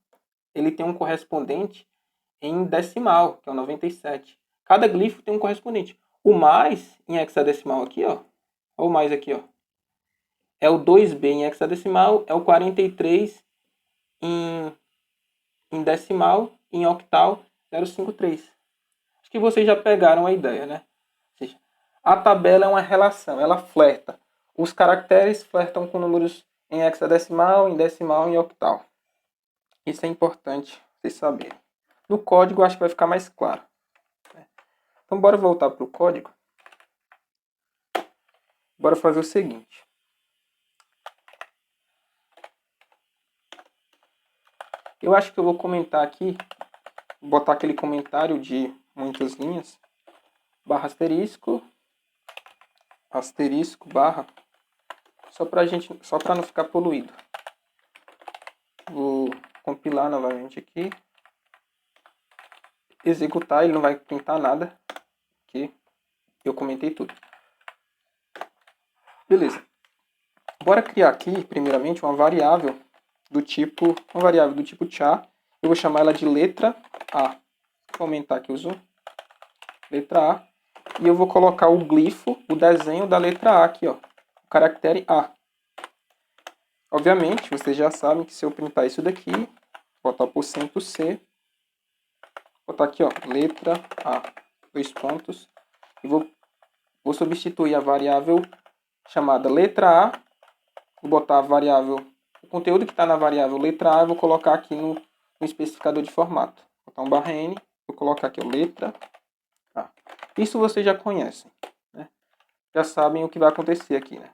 ele tem um correspondente em decimal, que é o 97. Cada glifo tem um correspondente. O mais em hexadecimal aqui, ó, ou mais aqui, ó, é o 2B em hexadecimal, é o 43 em decimal, em octal 053. Acho que vocês já pegaram a ideia, né? Ou seja, a tabela é uma relação, ela flerta. Os caracteres flertam com números em hexadecimal, em decimal e em octal. Isso é importante vocês saberem. No código acho que vai ficar mais claro. Então bora voltar para o código. Bora fazer o seguinte. Eu acho que eu vou comentar aqui, botar aquele comentário de muitas linhas, barra asterisco, asterisco, barra, só para não ficar poluído. Vou compilar novamente aqui, executar, ele não vai pintar nada, aqui eu comentei tudo. Beleza. Bora criar aqui, primeiramente, uma variável do tipo char. Eu vou chamar ela de letra A. Vou aumentar aqui o zoom. Letra A. E eu vou colocar o glifo, o desenho da letra A aqui, ó. O caractere A. Obviamente, vocês já sabem que se eu printar isso daqui, botar por %C, botar aqui, ó, letra A, 2 pontos, e vou substituir a variável chamada letra A, vou botar a variável, o conteúdo que está na variável letra A, eu vou colocar aqui no especificador de formato. Vou botar um barra N, vou colocar aqui, ó, letra Isso vocês já conhecem, né? Já sabem o que vai acontecer aqui, né?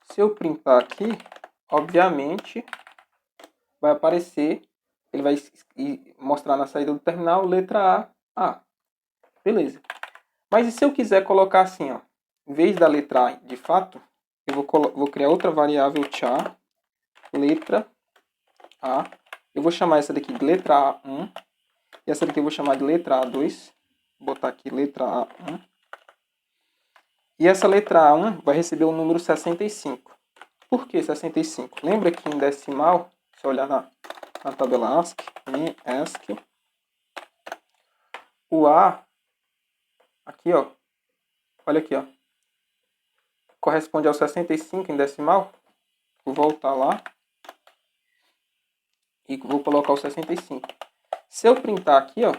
Se eu printar aqui, obviamente, vai aparecer, ele vai mostrar na saída do terminal, letra A. Beleza. Mas e se eu quiser colocar assim, ó, em vez da letra A de fato, eu vou criar outra variável char, letra A. Eu vou chamar essa daqui de letra A1. E essa daqui eu vou chamar de letra A2. Vou botar aqui letra A1. E essa letra A1 vai receber o número 65. Por que 65? Lembra que em decimal, se eu olhar na tabela ASCII, em ASCII, o A, aqui ó, olha aqui ó, corresponde ao 65 em decimal. Vou voltar lá e vou colocar o 65. Se eu printar aqui, ó,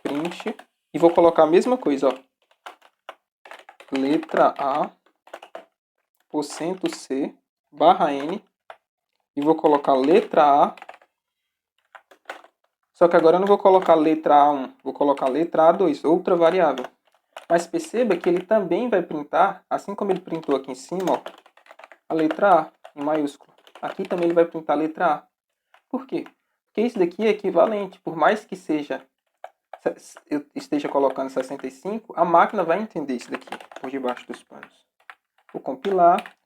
print, e vou colocar a mesma coisa, ó, letra A, %C, barra N, e vou colocar letra A, só que agora eu não vou colocar letra A1, vou colocar letra A2, outra variável. Mas perceba que ele também vai printar, assim como ele printou aqui em cima, ó, a letra A, em maiúsculo. Aqui também ele vai printar a letra A. Por quê? Porque isso daqui é equivalente, por mais que eu esteja colocando 65, a máquina vai entender isso daqui, por debaixo dos panos. Vou compilar,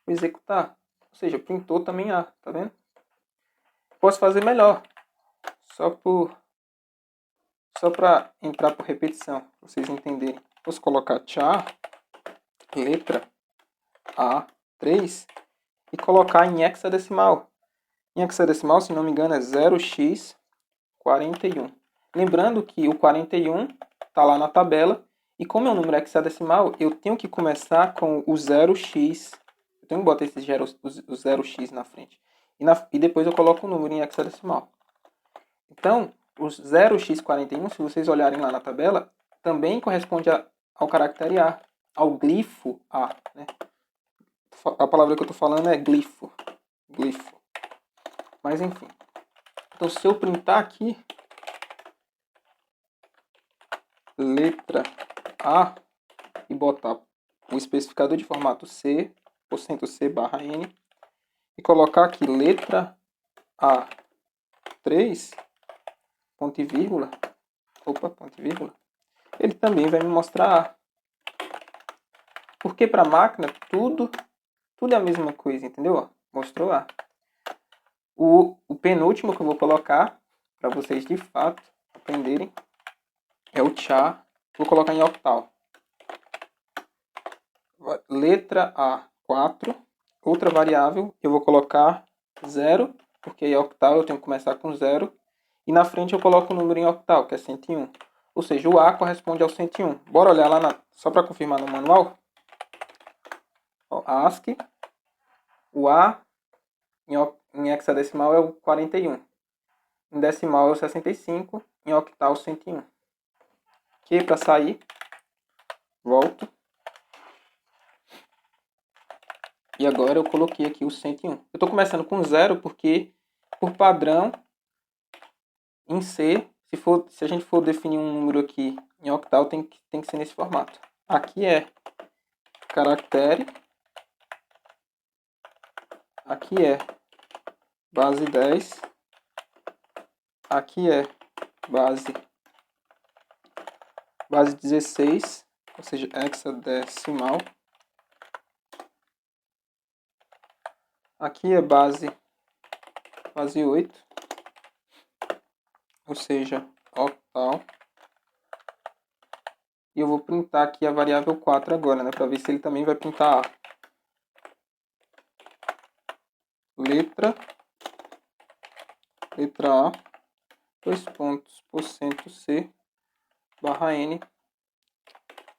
vou executar. Ou seja, printou também A, tá vendo? Posso fazer melhor, só para entrar por repetição, para vocês entenderem. Posso colocar char, letra A3 e colocar em hexadecimal. Em hexadecimal, se não me engano, é 0x41. Lembrando que o 41 está lá na tabela. E como é um número hexadecimal, eu tenho que começar com o 0x. Eu tenho que botar esse 0x na frente. E depois eu coloco o número em hexadecimal. Então, os 0x41, se vocês olharem lá na tabela, também corresponde ao caractere A, ao glifo A, né? A palavra que eu estou falando é glifo. Glifo. Mas enfim. Então, se eu printar aqui, letra A, e botar o especificador de formato C, %C barra N, e colocar aqui letra A3, ponto e vírgula, ponto e vírgula, ele também vai me mostrar A. Porque para a máquina, tudo é a mesma coisa, entendeu? Mostrou A. O penúltimo que eu vou colocar, para vocês de fato aprenderem, é o char. Vou colocar em octal. Letra A4, outra variável, eu vou colocar 0, porque em octal eu tenho que começar com 0. E na frente eu coloco o número em octal, que é 101. Ou seja, o A corresponde ao 101. Bora olhar lá, só para confirmar no manual. Ó, ASCII, o A em hexadecimal é o 41. Em decimal é o 65. Em octal, 101. Ok, para sair, volto. E agora eu coloquei aqui o 101. Eu estou começando com 0 porque, por padrão, em C, se a gente for definir um número aqui em octal, tem que ser nesse formato. Aqui é caractere. Aqui é base 10. Aqui é base 16, ou seja, hexadecimal. Aqui é base 8, ou seja, octal. E eu vou printar aqui a variável 4 agora, né, para ver se ele também vai printar A. Letra A, 2 pontos, %C, barra N,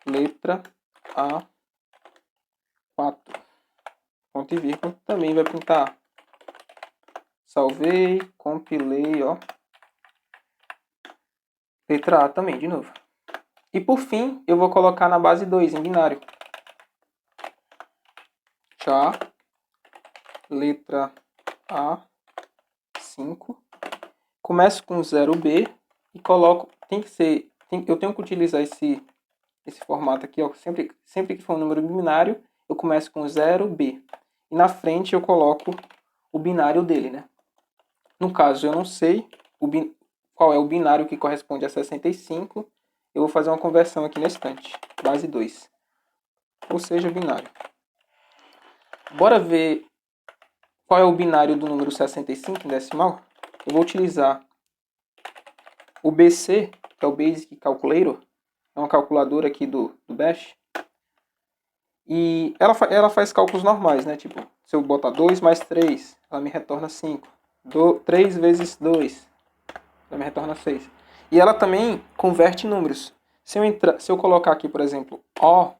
letra A4, ponto e vírgula, também vai printar A. Salvei, compilei, ó. Letra A também, de novo. E por fim, eu vou colocar na base 2, em binário. Char, letra A5. Começo com 0B, e coloco, eu tenho que utilizar esse formato aqui, ó, sempre que for um número binário, eu começo com 0B. E na frente eu coloco o binário dele, né? No caso, eu não sei qual é o binário que corresponde a 65, eu vou fazer uma conversão aqui na estante, base 2, ou seja, binário. Bora ver qual é o binário do número 65 em decimal? Eu vou utilizar o BC, que é o Basic Calculator, é uma calculadora aqui do Bash. E ela faz cálculos normais, né? Tipo, se eu botar 2 mais 3, ela me retorna 5. 3 vezes 2, ela me retorna 6. E ela também converte números. Se eu colocar aqui, por exemplo, O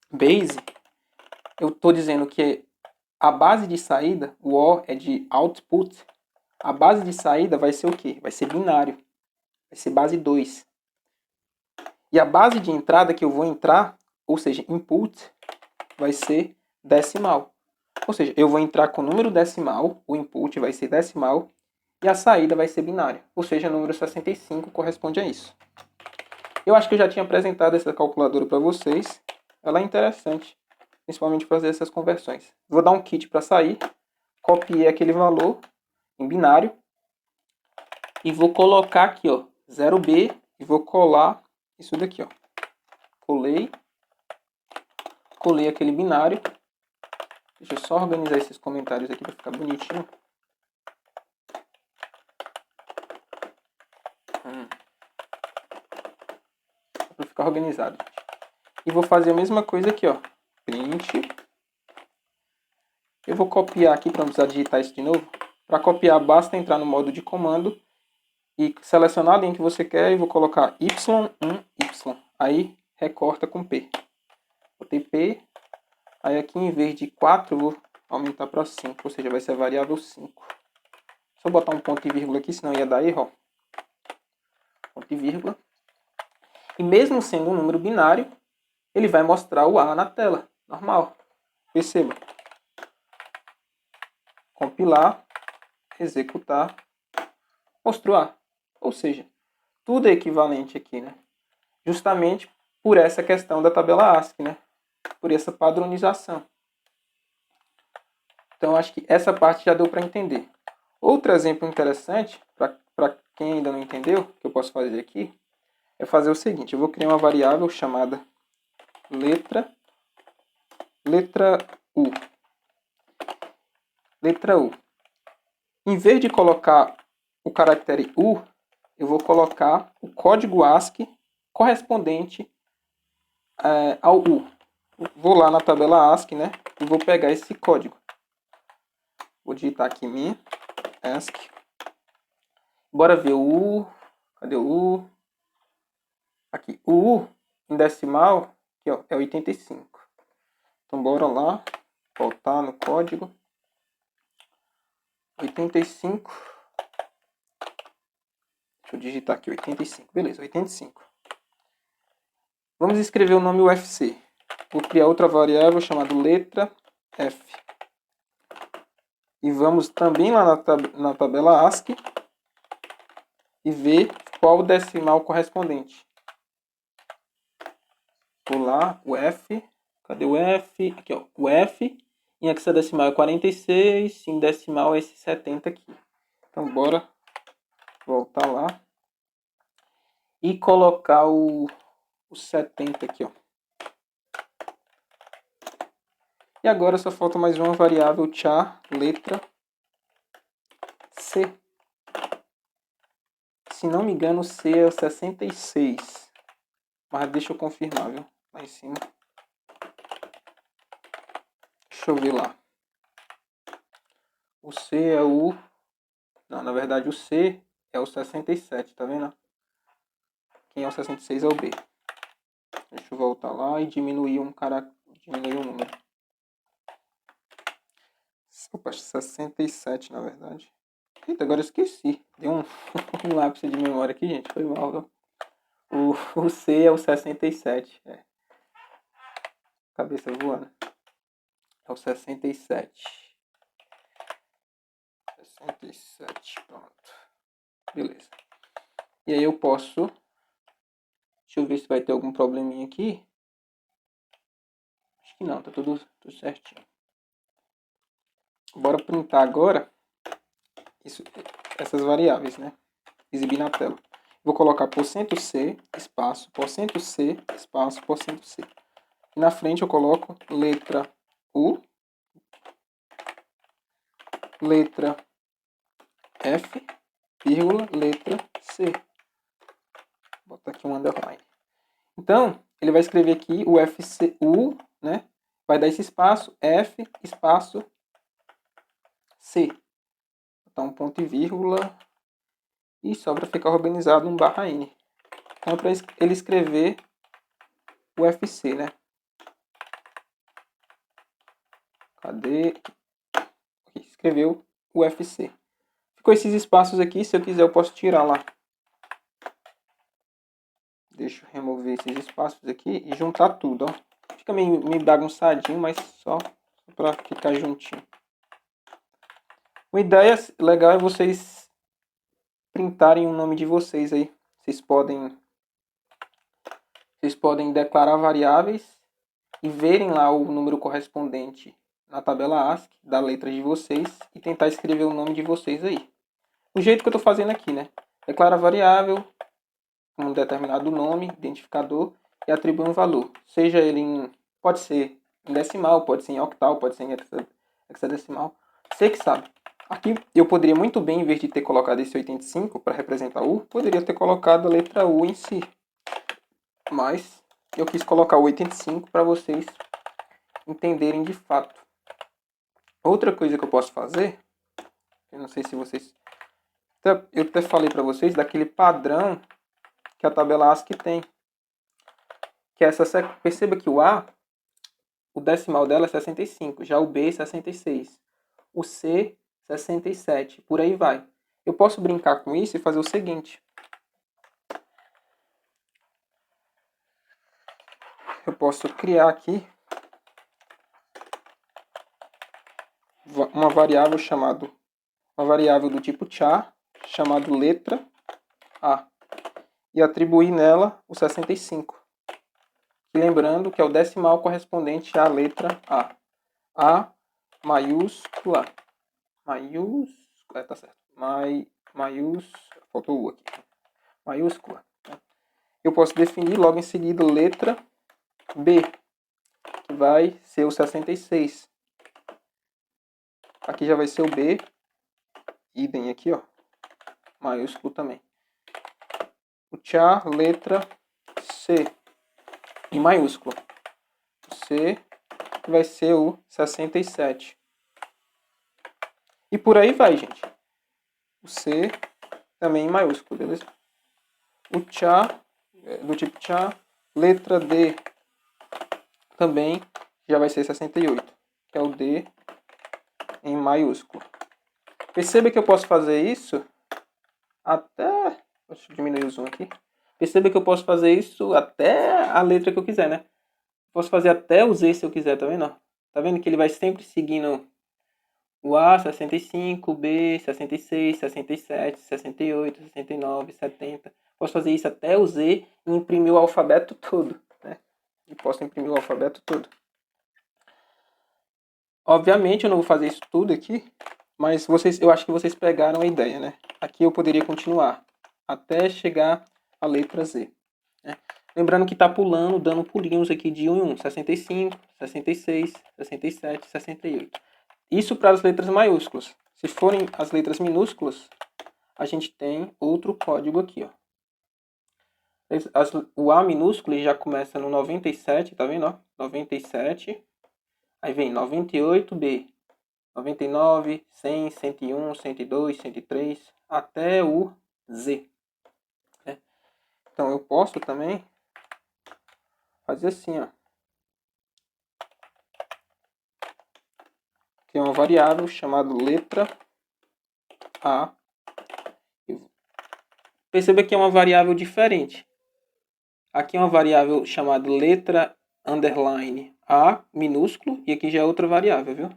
base, eu estou dizendo que a base de saída, o O é de output, a base de saída vai ser o quê? Vai ser binário. Vai ser base 2. E a base de entrada que eu vou entrar, ou seja, input, vai ser decimal. Ou seja, eu vou entrar com o número decimal, o input vai ser decimal, e a saída vai ser binária. Ou seja, o número 65 corresponde a isso. Eu acho que eu já tinha apresentado essa calculadora para vocês. Ela é interessante, principalmente fazer essas conversões. Vou dar um kit para sair, copiei aquele valor em binário, e vou colocar aqui, ó, 0B, e vou colar isso daqui, ó. Colei aquele binário. Deixa eu só organizar esses comentários aqui para ficar bonitinho. Para ficar organizado. E vou fazer a mesma coisa aqui, ó. Print. Eu vou copiar aqui para não precisar digitar isso de novo. Para copiar, basta entrar no modo de comando e selecionar a linha que você quer e vou colocar Y1Y. Aí recorta com P. Botei P. Aí aqui em vez de 4 eu vou aumentar para 5, ou seja, vai ser a variável 5. Só botar um ponto e vírgula aqui, senão ia dar erro, ó. Ponto e vírgula. E mesmo sendo um número binário, ele vai mostrar o A na tela, normal. Perceba. Compilar, executar, mostrou A. Ou seja, tudo é equivalente aqui, né? Justamente por essa questão da tabela ASCII, né? Por essa padronização. Então, acho que essa parte já deu para entender. Outro exemplo interessante, para quem ainda não entendeu, que eu posso fazer aqui, é fazer o seguinte. Eu vou criar uma variável chamada letra U. Letra U. Em vez de colocar o caractere U, eu vou colocar o código ASCII correspondente ao U. Vou lá na tabela ASCII, né? E vou pegar esse código. Vou digitar aqui minha ASCII. Bora ver o U. Cadê o U? Aqui. O U em decimal aqui, ó, é 85. Então bora lá. Voltar no código. 85. Deixa eu digitar aqui 85. Beleza, 85. Vamos escrever o nome UFC. Vou criar outra variável chamada letra F. E vamos também lá na tabela ASCII e ver qual o decimal correspondente. Vou lá, o F. Cadê o F? Aqui, ó. O F em hexadecimal é 46, em decimal é esse 70 aqui. Então, bora voltar lá e colocar o 70 aqui, ó. E agora só falta mais uma variável char, letra C. Se não me engano, C é o 66. Mas deixa eu confirmar, viu? Lá em cima. Deixa eu ver lá. O C é o... Não, na verdade o C é o 67, tá vendo? Quem é o 66 é o B. Deixa eu voltar lá e diminuir diminuir um número. Opa, 67 na verdade. Eita, agora eu esqueci. Deu um lápis de memória aqui, gente. Foi mal, viu? O C é o 67. É. Cabeça voando. É o 67. 67, pronto. Beleza. E aí eu posso... Deixa eu ver se vai ter algum probleminha aqui. Acho que não, tá tudo certinho. Bora printar agora essas variáveis, né? Exibir na tela. Vou colocar %C, espaço, %C, espaço, %C. E na frente eu coloco letra U, letra F, vírgula, letra C. Vou botar aqui um underline. Então, ele vai escrever aqui o FCU, né? Vai dar esse espaço, F, espaço, C. Vou botar um ponto e vírgula. E só para ficar organizado um barra N. Então, é para ele escrever o FC, né? Cadê? Escreveu o FC. Ficou esses espaços aqui, se eu quiser eu posso tirar lá. Deixa eu remover esses espaços aqui e juntar tudo, ó. Fica meio bagunçadinho, mas só para ficar juntinho. Uma ideia legal é vocês printarem o nome de vocês aí. Vocês podem declarar variáveis e verem lá o número correspondente na tabela ASCII da letra de vocês e tentar escrever o nome de vocês aí. O jeito que eu estou fazendo aqui, né? Declara a variável com um determinado nome, identificador, e atribui um valor. Seja ele pode ser em decimal, pode ser em octal, pode ser em hexadecimal. Você que sabe. Aqui eu poderia muito bem, em vez de ter colocado esse 85 para representar U, poderia ter colocado a letra U em si. Mas eu quis colocar o 85 para vocês entenderem de fato. Outra coisa que eu posso fazer, eu não sei se vocês... Eu até falei para vocês daquele padrão que a tabela ASCII tem. Que é perceba que o A, o decimal dela é 65, já o B 66, o C 67, por aí vai. Eu posso brincar com isso e fazer o seguinte. Eu posso criar aqui uma variável do tipo char, chamado letra A, e atribuir nela o 65. E lembrando que é o decimal correspondente à letra A. A maiúscula. Tá certo. Faltou o U aqui. Maiúscula. Eu posso definir logo em seguida letra B, que vai ser o 66. Aqui já vai ser o B, idem aqui, ó, maiúsculo também. O char, letra C, em maiúsculo. O C vai ser o 67. E por aí vai, gente. O C também em maiúsculo, beleza? O char, do tipo char, letra D também já vai ser 68, que é o D em maiúsculo. Perceba que eu posso fazer isso até... Deixa eu diminuir o zoom aqui. Perceba que eu posso fazer isso até a letra que eu quiser, né? Posso fazer até o Z se eu quiser, tá vendo? Tá vendo que ele vai sempre seguindo o A, 65, o B, 66, 67, 68, 69, 70. Posso fazer isso até o Z e imprimir o alfabeto todo, né? E posso imprimir o alfabeto todo. Obviamente eu não vou fazer isso tudo aqui, mas eu acho que vocês pegaram a ideia, né? Aqui eu poderia continuar até chegar à letra Z, né? Lembrando que está pulando, dando pulinhos aqui de 1 em 1. 65, 66, 67, 68. Isso para as letras maiúsculas. Se forem as letras minúsculas, a gente tem outro código aqui, ó. O A minúsculo já começa no 97, tá vendo? Ó? 97. Aí vem 98B. 99, 100, 101, 102, 103, até o Z. Né? Então eu posso também fazer assim, ó. Tem uma variável chamada letra A. Perceba que é uma variável diferente. Aqui é uma variável chamada letra underline A minúsculo e aqui já é outra variável, viu?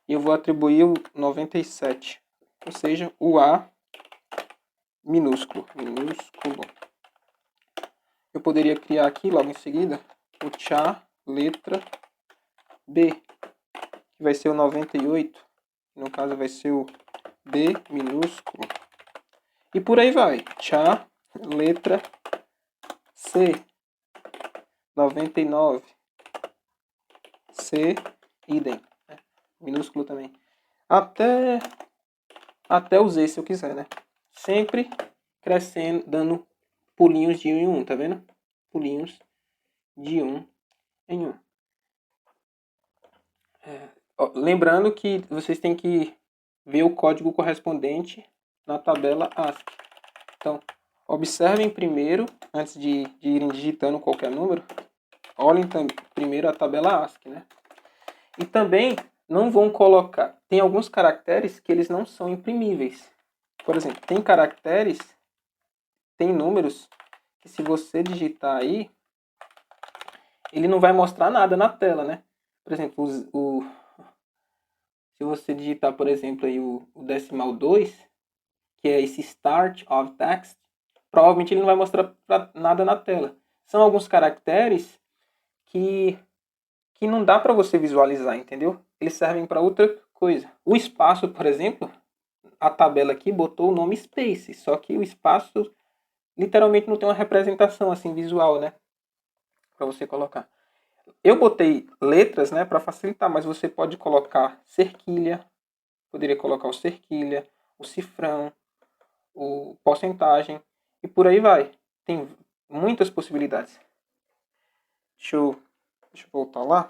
E eu vou atribuir o 97, ou seja, o A minúsculo. Eu poderia criar aqui, logo em seguida, o tchá, letra B, que vai ser o 98. No caso, vai ser o B minúsculo. E por aí vai. Tchá, letra C, 99. C, idem. Minúsculo também. Até o Z, se eu quiser, né? Sempre crescendo, dando pulinhos de 1 em 1, tá vendo? Pulinhos de 1 em 1. Lembrando que vocês têm que ver o código correspondente na tabela ASCII. Então, observem primeiro, antes de irem digitando qualquer número, olhem primeiro a tabela ASCII, né? E também não vão colocar... Tem alguns caracteres que eles não são imprimíveis. Por exemplo, tem números que se você digitar aí, ele não vai mostrar nada na tela, né? Por exemplo, se você digitar, por exemplo, aí o decimal 2, que é esse Start of Text, provavelmente ele não vai mostrar nada na tela. São alguns caracteres que não dá para você visualizar, entendeu? Eles servem para outra coisa. O espaço, por exemplo, a tabela aqui botou o nome Space, só que o espaço literalmente não tem uma representação assim visual, né? Para você colocar. Eu botei letras, né, para facilitar, mas você pode colocar cerquilha, poderia colocar o cerquilha, o cifrão, o porcentagem e por aí vai. Tem muitas possibilidades. Deixa eu voltar lá.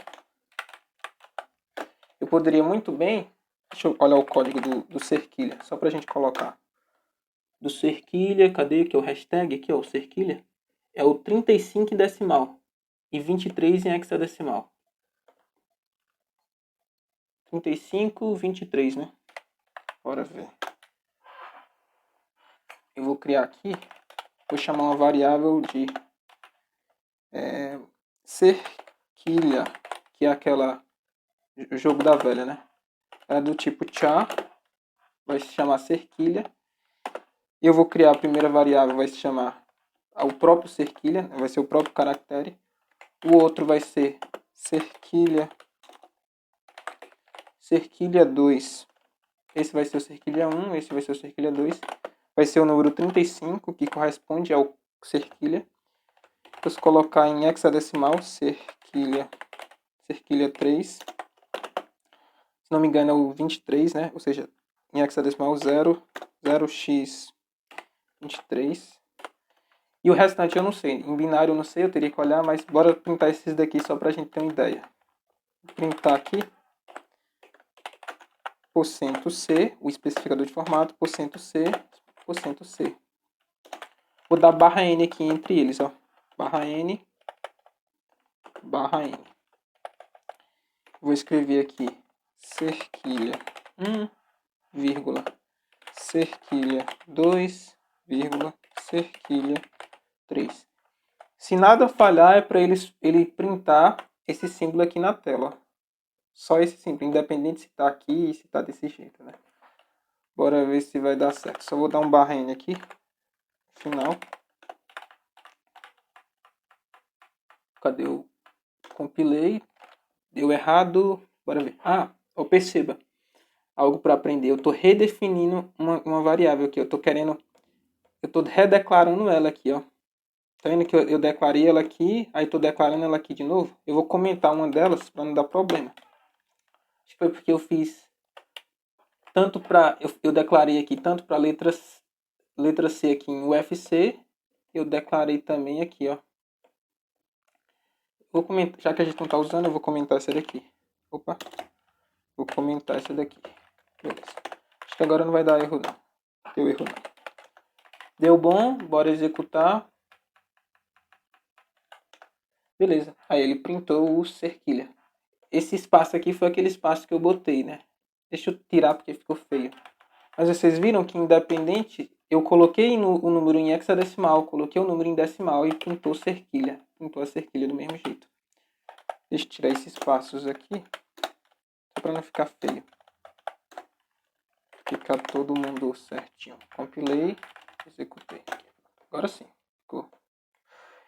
Eu poderia muito bem... Deixa eu olhar o código do cerquilha, só para a gente colocar. Do cerquilha, cadê que é o hashtag aqui, ó, o cerquilha? É o 35 em decimal e 23 em hexadecimal. 35, 23, né? Bora ver. Eu vou criar aqui, vou chamar uma variável de cerquilha, que é aquela jogo da velha, né? É do tipo char, vai se chamar cerquilha. Eu vou criar a primeira variável, vai se chamar o próprio cerquilha, vai ser o próprio caractere. O outro vai ser cerquilha 2. Esse vai ser o cerquilha 1, esse vai ser o cerquilha 2. Vai ser o número 35, que corresponde ao cerquilha. Vou colocar em hexadecimal, cerquilha 3. Se não me engano é o 23, né? Ou seja, em hexadecimal 0x 23. E o restante eu não sei. Em binário eu não sei, eu teria que olhar, mas bora printar esses daqui só pra gente ter uma ideia. Vou printar aqui. %C, o especificador de formato, %C, %C. Vou dar barra N aqui entre eles, ó. Barra N. Vou escrever aqui cerquilha 1, vírgula, cerquilha 2, vírgula, cerquilha 3. Se nada falhar, é para ele printar esse símbolo aqui na tela. Ó. Só esse símbolo, independente se está aqui e se está desse jeito, né? Bora ver se vai dar certo. Só vou dar um barra N aqui. Final. Cadê o... Compilei. Deu errado. Bora ver. Perceba. Algo para aprender. Eu estou redefinindo uma variável aqui. Eu estou redeclarando ela aqui, ó. Tá vendo que eu declarei ela aqui, aí estou declarando ela aqui de novo? Eu vou comentar uma delas para não dar problema. Acho que foi porque eu fiz tanto para... Eu declarei aqui tanto para letra C aqui em UFC, eu declarei também aqui, ó. Vou comentar, já que a gente não está usando, eu vou comentar essa daqui. Opa. Vou comentar essa daqui. Beleza. Acho que agora não vai dar erro não. Deu erro não. Deu bom, bora executar. Beleza. Aí ele printou o cerquilha. Esse espaço aqui foi aquele espaço que eu botei, né? Deixa eu tirar porque ficou feio. Mas vocês viram que independente, eu coloquei o número em hexadecimal, coloquei o número em decimal e pintou cerquilha. Pintou a cerquilha do mesmo jeito. Deixa eu tirar esses espaços aqui, só para não ficar feio. Ficar todo mundo certinho. Compilei, Executei. Agora sim. Ficou.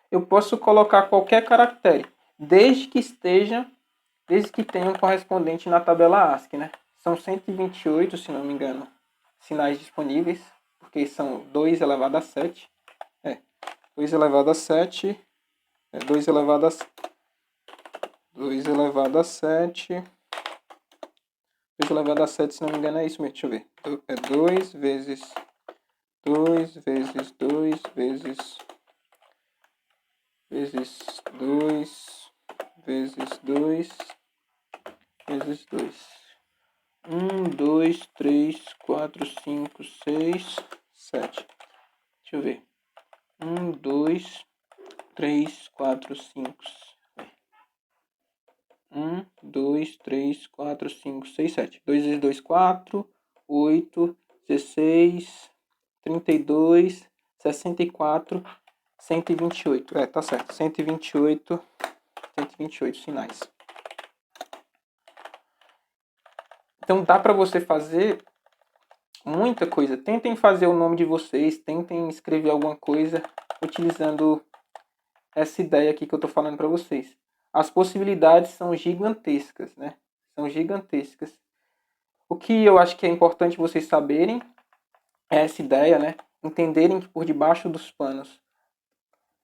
Eu posso colocar qualquer caractere, desde que tenha um correspondente na tabela ASCII, né? São 128, se não me engano, sinais disponíveis, porque são 2 elevado a 7. 2 elevado a 7. 2 elevado a 2 elevado a 7. 2 elevado a 7, se não me engano, é isso mesmo. Deixa eu ver. É 2 vezes 2 vezes 2 vezes 2 vezes 2 vezes 2. 1, 2, 3, 4, 5, 6, 7. Deixa eu ver. 1, 2, 3, 4, 5. 1, 2, 3, 4, 5, 6, 7. 2 vezes 2, 4, 8, 16, 32, 64, 128. Tá certo. 128 sinais. Então dá para você fazer muita coisa. Tentem fazer o nome de vocês, tentem escrever alguma coisa utilizando essa ideia aqui que eu estou falando para vocês. As possibilidades são gigantescas, né? São gigantescas. O que eu acho que é importante vocês saberem é essa ideia, né? Entenderem que por debaixo dos panos,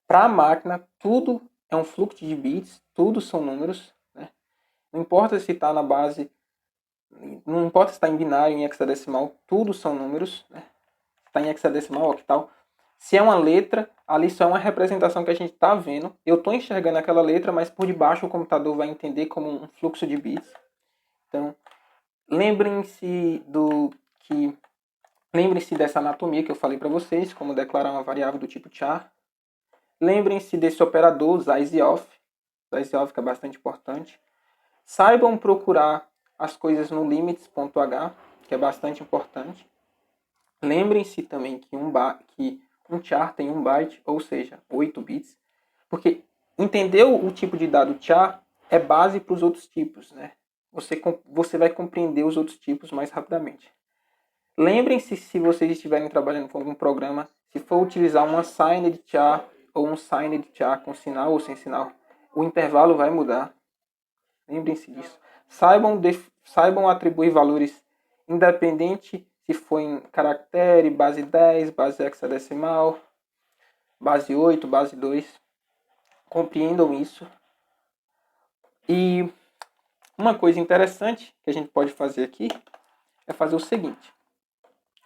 para a máquina, tudo é um fluxo de bits, tudo são números, né? Não importa se está na base, não importa se está em binário, em hexadecimal, tudo são números, né? Está em hexadecimal, octal. Se é uma letra, ali só é uma representação que a gente está vendo. Eu estou enxergando aquela letra, mas por debaixo o computador vai entender como um fluxo de bits. Então, lembrem-se dessa anatomia que eu falei para vocês, como declarar uma variável do tipo char. Lembrem-se desse operador, size of, que é bastante importante. Saibam procurar as coisas no limits.h, que é bastante importante. Lembrem-se também que um char tem 1 byte, ou seja, 8 bits, porque entender o tipo de dado char é base para os outros tipos, né? Você vai compreender os outros tipos mais rapidamente. Lembrem-se, se vocês estiverem trabalhando com algum programa, se for utilizar uma signed char ou um signed char com sinal ou sem sinal, o intervalo vai mudar. Lembrem-se disso. Saibam atribuir valores independente se for em caractere, base 10, base hexadecimal, base 8, base 2. Compreendam isso. E uma coisa interessante que a gente pode fazer aqui é fazer o seguinte.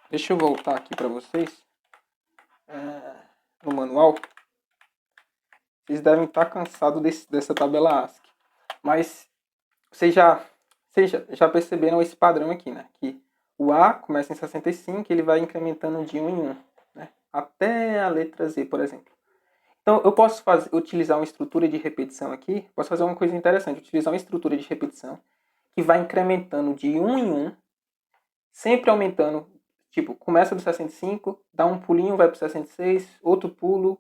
Deixa eu voltar aqui para vocês no manual. Vocês devem estar cansados dessa tabela ASCII. Mas vocês já perceberam esse padrão aqui, né? Que o A começa em 65 e ele vai incrementando de 1 em 1, né? Até a letra Z, por exemplo. Então, eu posso utilizar uma estrutura de repetição aqui. Posso fazer uma coisa interessante. Utilizar uma estrutura de repetição que vai incrementando de 1 em 1, sempre aumentando. Tipo, começa do 65, dá um pulinho, vai para o 66, outro pulo,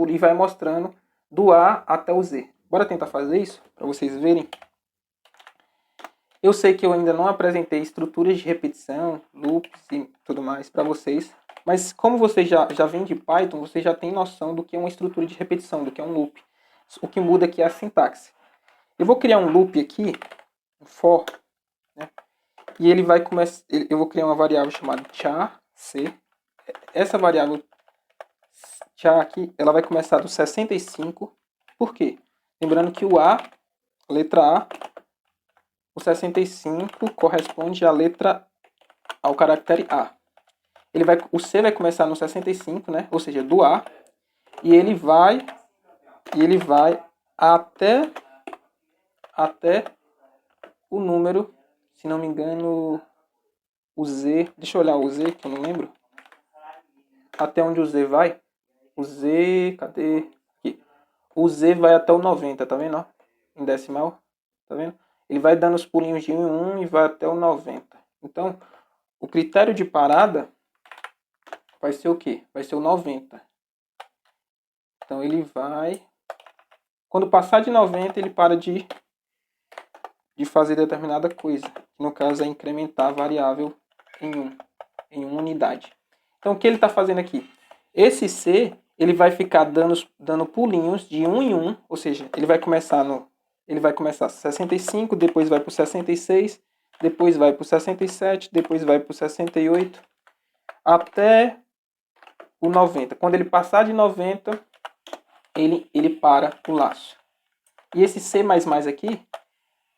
e vai mostrando do A até o Z. Bora tentar fazer isso para vocês verem? Eu sei que eu ainda não apresentei estruturas de repetição, loops e tudo mais para vocês, mas como vocês já vêm de Python, vocês já têm noção do que é uma estrutura de repetição, do que é um loop. O que muda aqui é a sintaxe. Eu vou criar um loop aqui, um for, né? E ele vai começar. Eu vou criar uma variável chamada char, c. Essa variável char aqui, ela vai começar do 65. Por quê? Lembrando que a letra A, o 65 corresponde ao caractere A. O C vai começar no 65, né? Ou seja, do A, e ele vai até o número, se não me engano, o Z. Deixa eu olhar o Z, que eu não lembro. Até onde o Z vai? O Z, cadê? Aqui. O Z vai até o 90, tá vendo? Em decimal, tá vendo? Ele vai dando os pulinhos de 1 em 1 e vai até o 90. Então, o critério de parada vai ser o quê? Vai ser o 90. Então, ele vai... Quando passar de 90, ele para de fazer determinada coisa. Que no caso é incrementar a variável em 1 unidade. Então, o que ele está fazendo aqui? Esse C, ele vai ficar dando pulinhos de 1 em 1, ou seja, ele vai começar 65, depois vai para o 66, depois vai para o 67, depois vai para o 68, até o 90. Quando ele passar de 90, ele para o laço. E esse C++ aqui,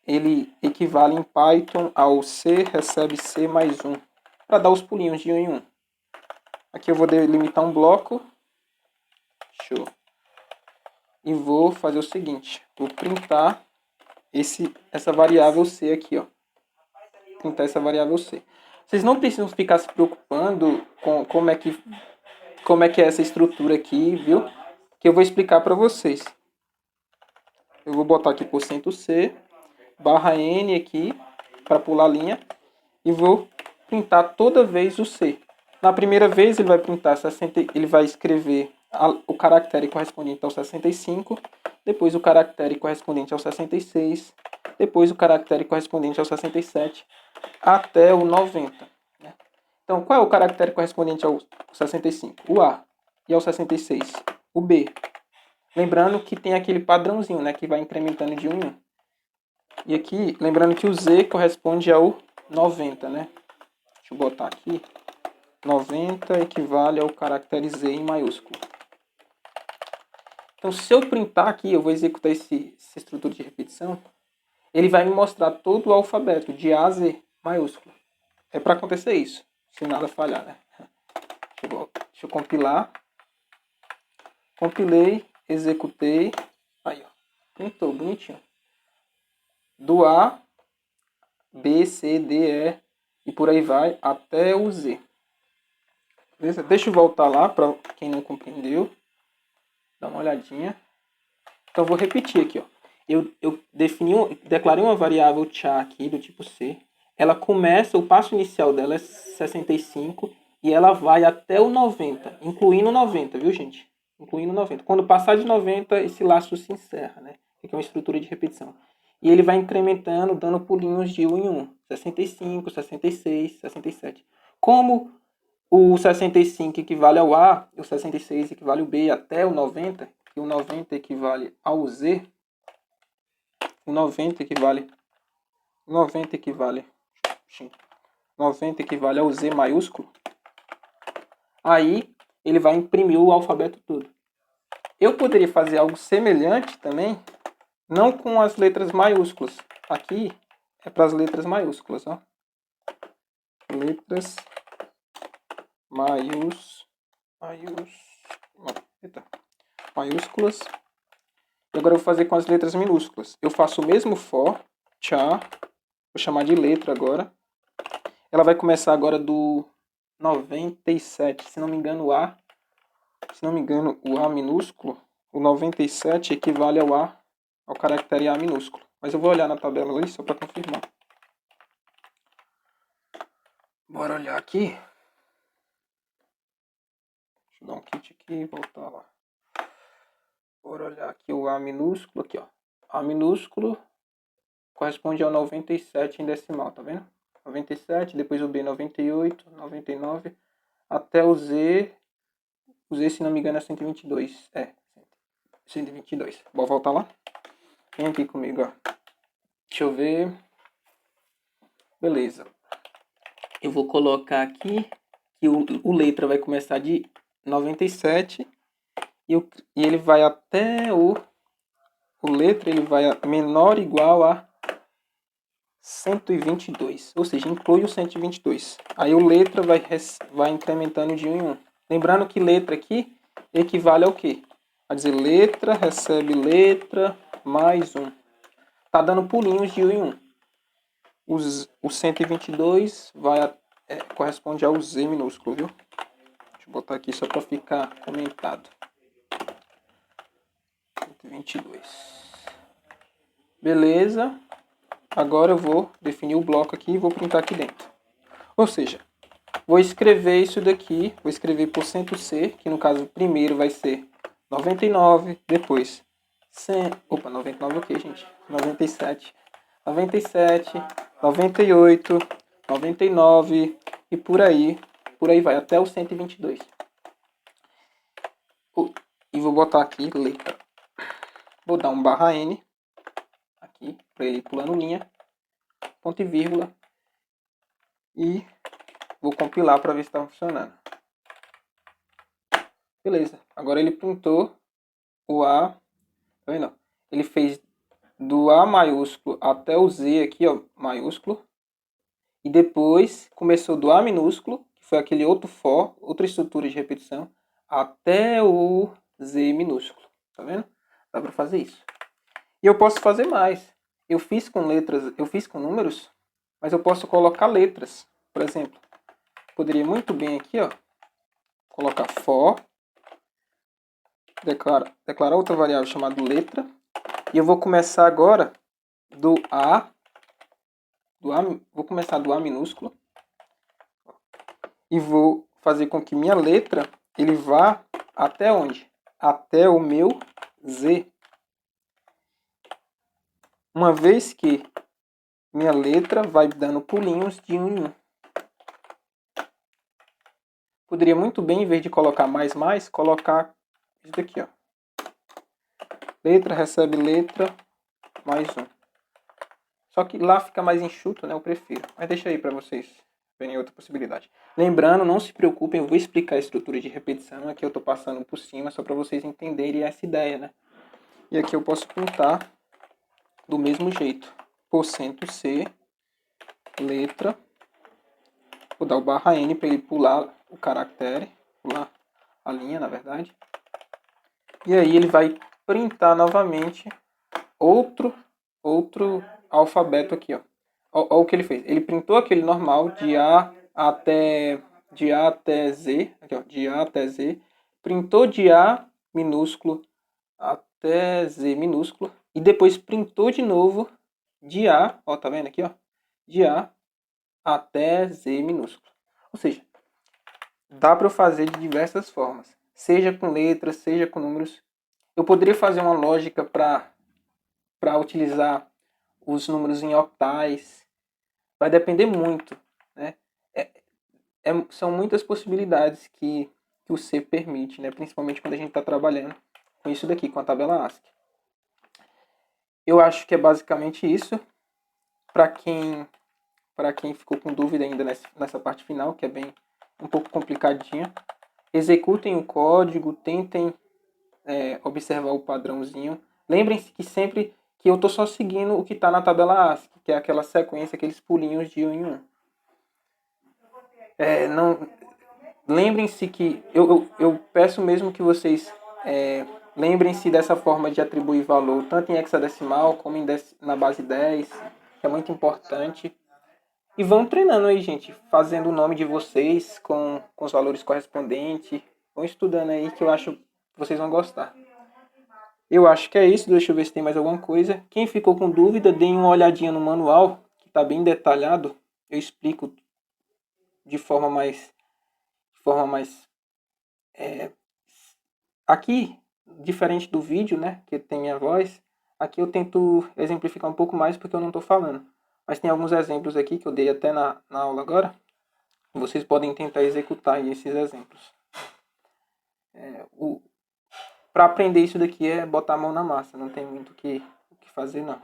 ele equivale em Python ao C recebe C mais 1, para dar os pulinhos de 1 em 1. Aqui eu vou delimitar um bloco. Show. E vou fazer o seguinte, vou printar essa variável C aqui, ó. Printar essa variável C. Vocês não precisam ficar se preocupando com como é que é essa estrutura aqui, viu? Que eu vou explicar para vocês. Eu vou botar aqui %C, /n aqui, para pular a linha, e vou printar toda vez o C. Na primeira vez ele vai printar 60, ele vai escrever o caractere correspondente ao 65, depois o caractere correspondente ao 66, depois o caractere correspondente ao 67, até o 90. Né? Então, qual é o caractere correspondente ao 65? O A. E ao 66? O B. Lembrando que tem aquele padrãozinho, né, que vai incrementando de 1 em 1. E aqui, lembrando que o Z corresponde ao 90, né? Deixa eu botar aqui. 90 equivale ao caractere Z em maiúsculo. Então, se eu printar aqui, eu vou executar essa estrutura de repetição, ele vai me mostrar todo o alfabeto, de A a Z, maiúsculo. É para acontecer isso, sem nada falhar, né? Deixa eu compilar. Compilei, executei. Aí, ó. Printou, bonitinho. Do A, B, C, D, E e por aí vai até o Z. Beleza? Deixa eu voltar lá para quem não compreendeu. Dá uma olhadinha. Então, eu vou repetir aqui, ó. Eu declarei uma variável char aqui do tipo C. Ela começa, o passo inicial dela é 65 e ela vai até o 90, incluindo 90, viu, gente? Incluindo 90. Quando passar de 90, esse laço se encerra, né? Aqui é uma estrutura de repetição. E ele vai incrementando, dando pulinhos de 1 em 1. 65, 66, 67. Como o 65 equivale ao A, o 66 equivale ao B até o 90, e o 90 equivale ao Z, o 90 equivale ao Z maiúsculo, aí ele vai imprimir o alfabeto todo. Eu poderia fazer algo semelhante também, não com as letras maiúsculas. Aqui é para as letras maiúsculas, ó. Letras maiúsculas. E agora eu vou fazer com as letras minúsculas. Eu faço o mesmo for, char, vou chamar de letra agora. Ela vai começar agora do 97, se não me engano o A minúsculo, o 97 equivale ao caractere A minúsculo. Mas eu vou olhar na tabela ali só para confirmar. Bora olhar aqui. Deixa eu dar um kit aqui e voltar lá. Bora olhar aqui o A minúsculo, aqui ó. A minúsculo corresponde ao 97 em decimal, tá vendo? 97, depois o B 98, 99, até o Z, se não me engano é 122, 122. Vou voltar lá? Vem aqui comigo, ó. Deixa eu ver. Beleza. Eu vou colocar aqui que o letra vai começar de 97 e ele vai até o letra, ele vai menor ou igual a 122, ou seja, inclui o 122. Aí o letra vai incrementando de 1 em 1. Lembrando que letra aqui equivale ao quê? A dizer letra recebe letra mais 1. Tá dando pulinhos de 1 em 1. O 122 corresponde ao Z minúsculo, viu? Deixa eu botar aqui só para ficar comentado. 122. Beleza. Agora eu vou definir o bloco aqui e vou printar aqui dentro. Ou seja, vou escrever isso daqui, vou escrever %C, que no caso primeiro vai ser 99, depois 100, 99 ok, gente? 97, 97, 98, 99 e por aí por aí vai, até o 122. E vou botar aqui letra. Vou dar um /n aqui, para ele pulando linha, ponto e vírgula, e vou compilar para ver se está funcionando. Beleza, agora ele pintou o A, tá vendo? Ele fez do A maiúsculo até o Z aqui, ó, maiúsculo, e depois começou do A minúsculo, que foi aquele outro for, outra estrutura de repetição, até o Z minúsculo, tá vendo? Dá para fazer isso. E eu posso fazer mais. Eu fiz com letras, eu fiz com números, mas eu posso colocar letras. Por exemplo, poderia muito bem aqui, ó, colocar for, declarar outra variável chamada letra, e eu vou começar agora vou começar do A minúsculo, e vou fazer com que minha letra ele vá até onde? Até o meu Z. Uma vez que minha letra vai dando pulinhos de 1 em 1. Poderia muito bem, em vez de colocar mais, colocar isso daqui, ó. Letra recebe letra mais 1. Só que lá fica mais enxuto, né? Eu prefiro. Mas deixa aí para vocês verem outra possibilidade. Lembrando, não se preocupem, eu vou explicar a estrutura de repetição. Aqui eu estou passando por cima, só para vocês entenderem essa ideia, né? E aqui eu posso pintar do mesmo jeito. %C, letra. Vou dar o /n para ele pular o caractere, pular a linha, na verdade. E aí ele vai printar novamente outro alfabeto aqui, ó. Olha o que ele fez. Ele printou aquele normal de A até Z, aqui, ó, de A até Z. Printou de A minúsculo até Z minúsculo e depois printou de novo de A, ó, tá vendo aqui, ó? De A até Z minúsculo. Ou seja, dá para eu fazer de diversas formas, seja com letras, seja com números. Eu poderia fazer uma lógica para utilizar os números em octais. Vai depender muito, né? São muitas possibilidades que o C permite, né? Principalmente quando a gente está trabalhando com isso daqui, com a tabela ASCII. Eu acho que é basicamente isso. Para quem ficou com dúvida ainda nessa parte final, que é bem um pouco complicadinha, executem o código, tentem observar o padrãozinho. Lembrem-se que sempre que eu estou só seguindo o que está na tabela ASCII, que é aquela sequência, aqueles pulinhos de 1 em 1. Lembrem-se que eu peço mesmo que vocês lembrem-se dessa forma de atribuir valor, tanto em hexadecimal como na base 10, que é muito importante. E vão treinando aí, gente, fazendo o nome de vocês com os valores correspondentes. Vão estudando aí que eu acho que vocês vão gostar. Eu acho que é isso, deixa eu ver se tem mais alguma coisa. Quem ficou com dúvida, deem uma olhadinha no manual, que está bem detalhado. Eu explico de forma mais aqui, diferente do vídeo, né, que tem minha voz, aqui eu tento exemplificar um pouco mais porque eu não estou falando. Mas tem alguns exemplos aqui que eu dei até na aula agora. Vocês podem tentar executar aí esses exemplos. Para aprender isso daqui é botar a mão na massa, não tem muito o que fazer não.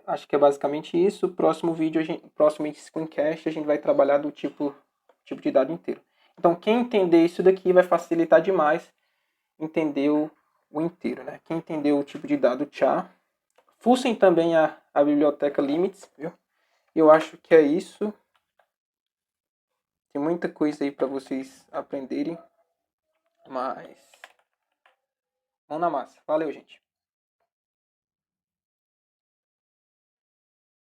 Acho que é basicamente isso. Próximo vídeo, próximo screencast, a gente vai trabalhar do tipo de dado inteiro. Então, quem entender isso daqui vai facilitar demais entender o inteiro, né? Quem entendeu o tipo de dado char, fuçem também a biblioteca limits, viu? Eu acho que é isso. Tem muita coisa aí para vocês aprenderem, mas mão na massa. Valeu, gente.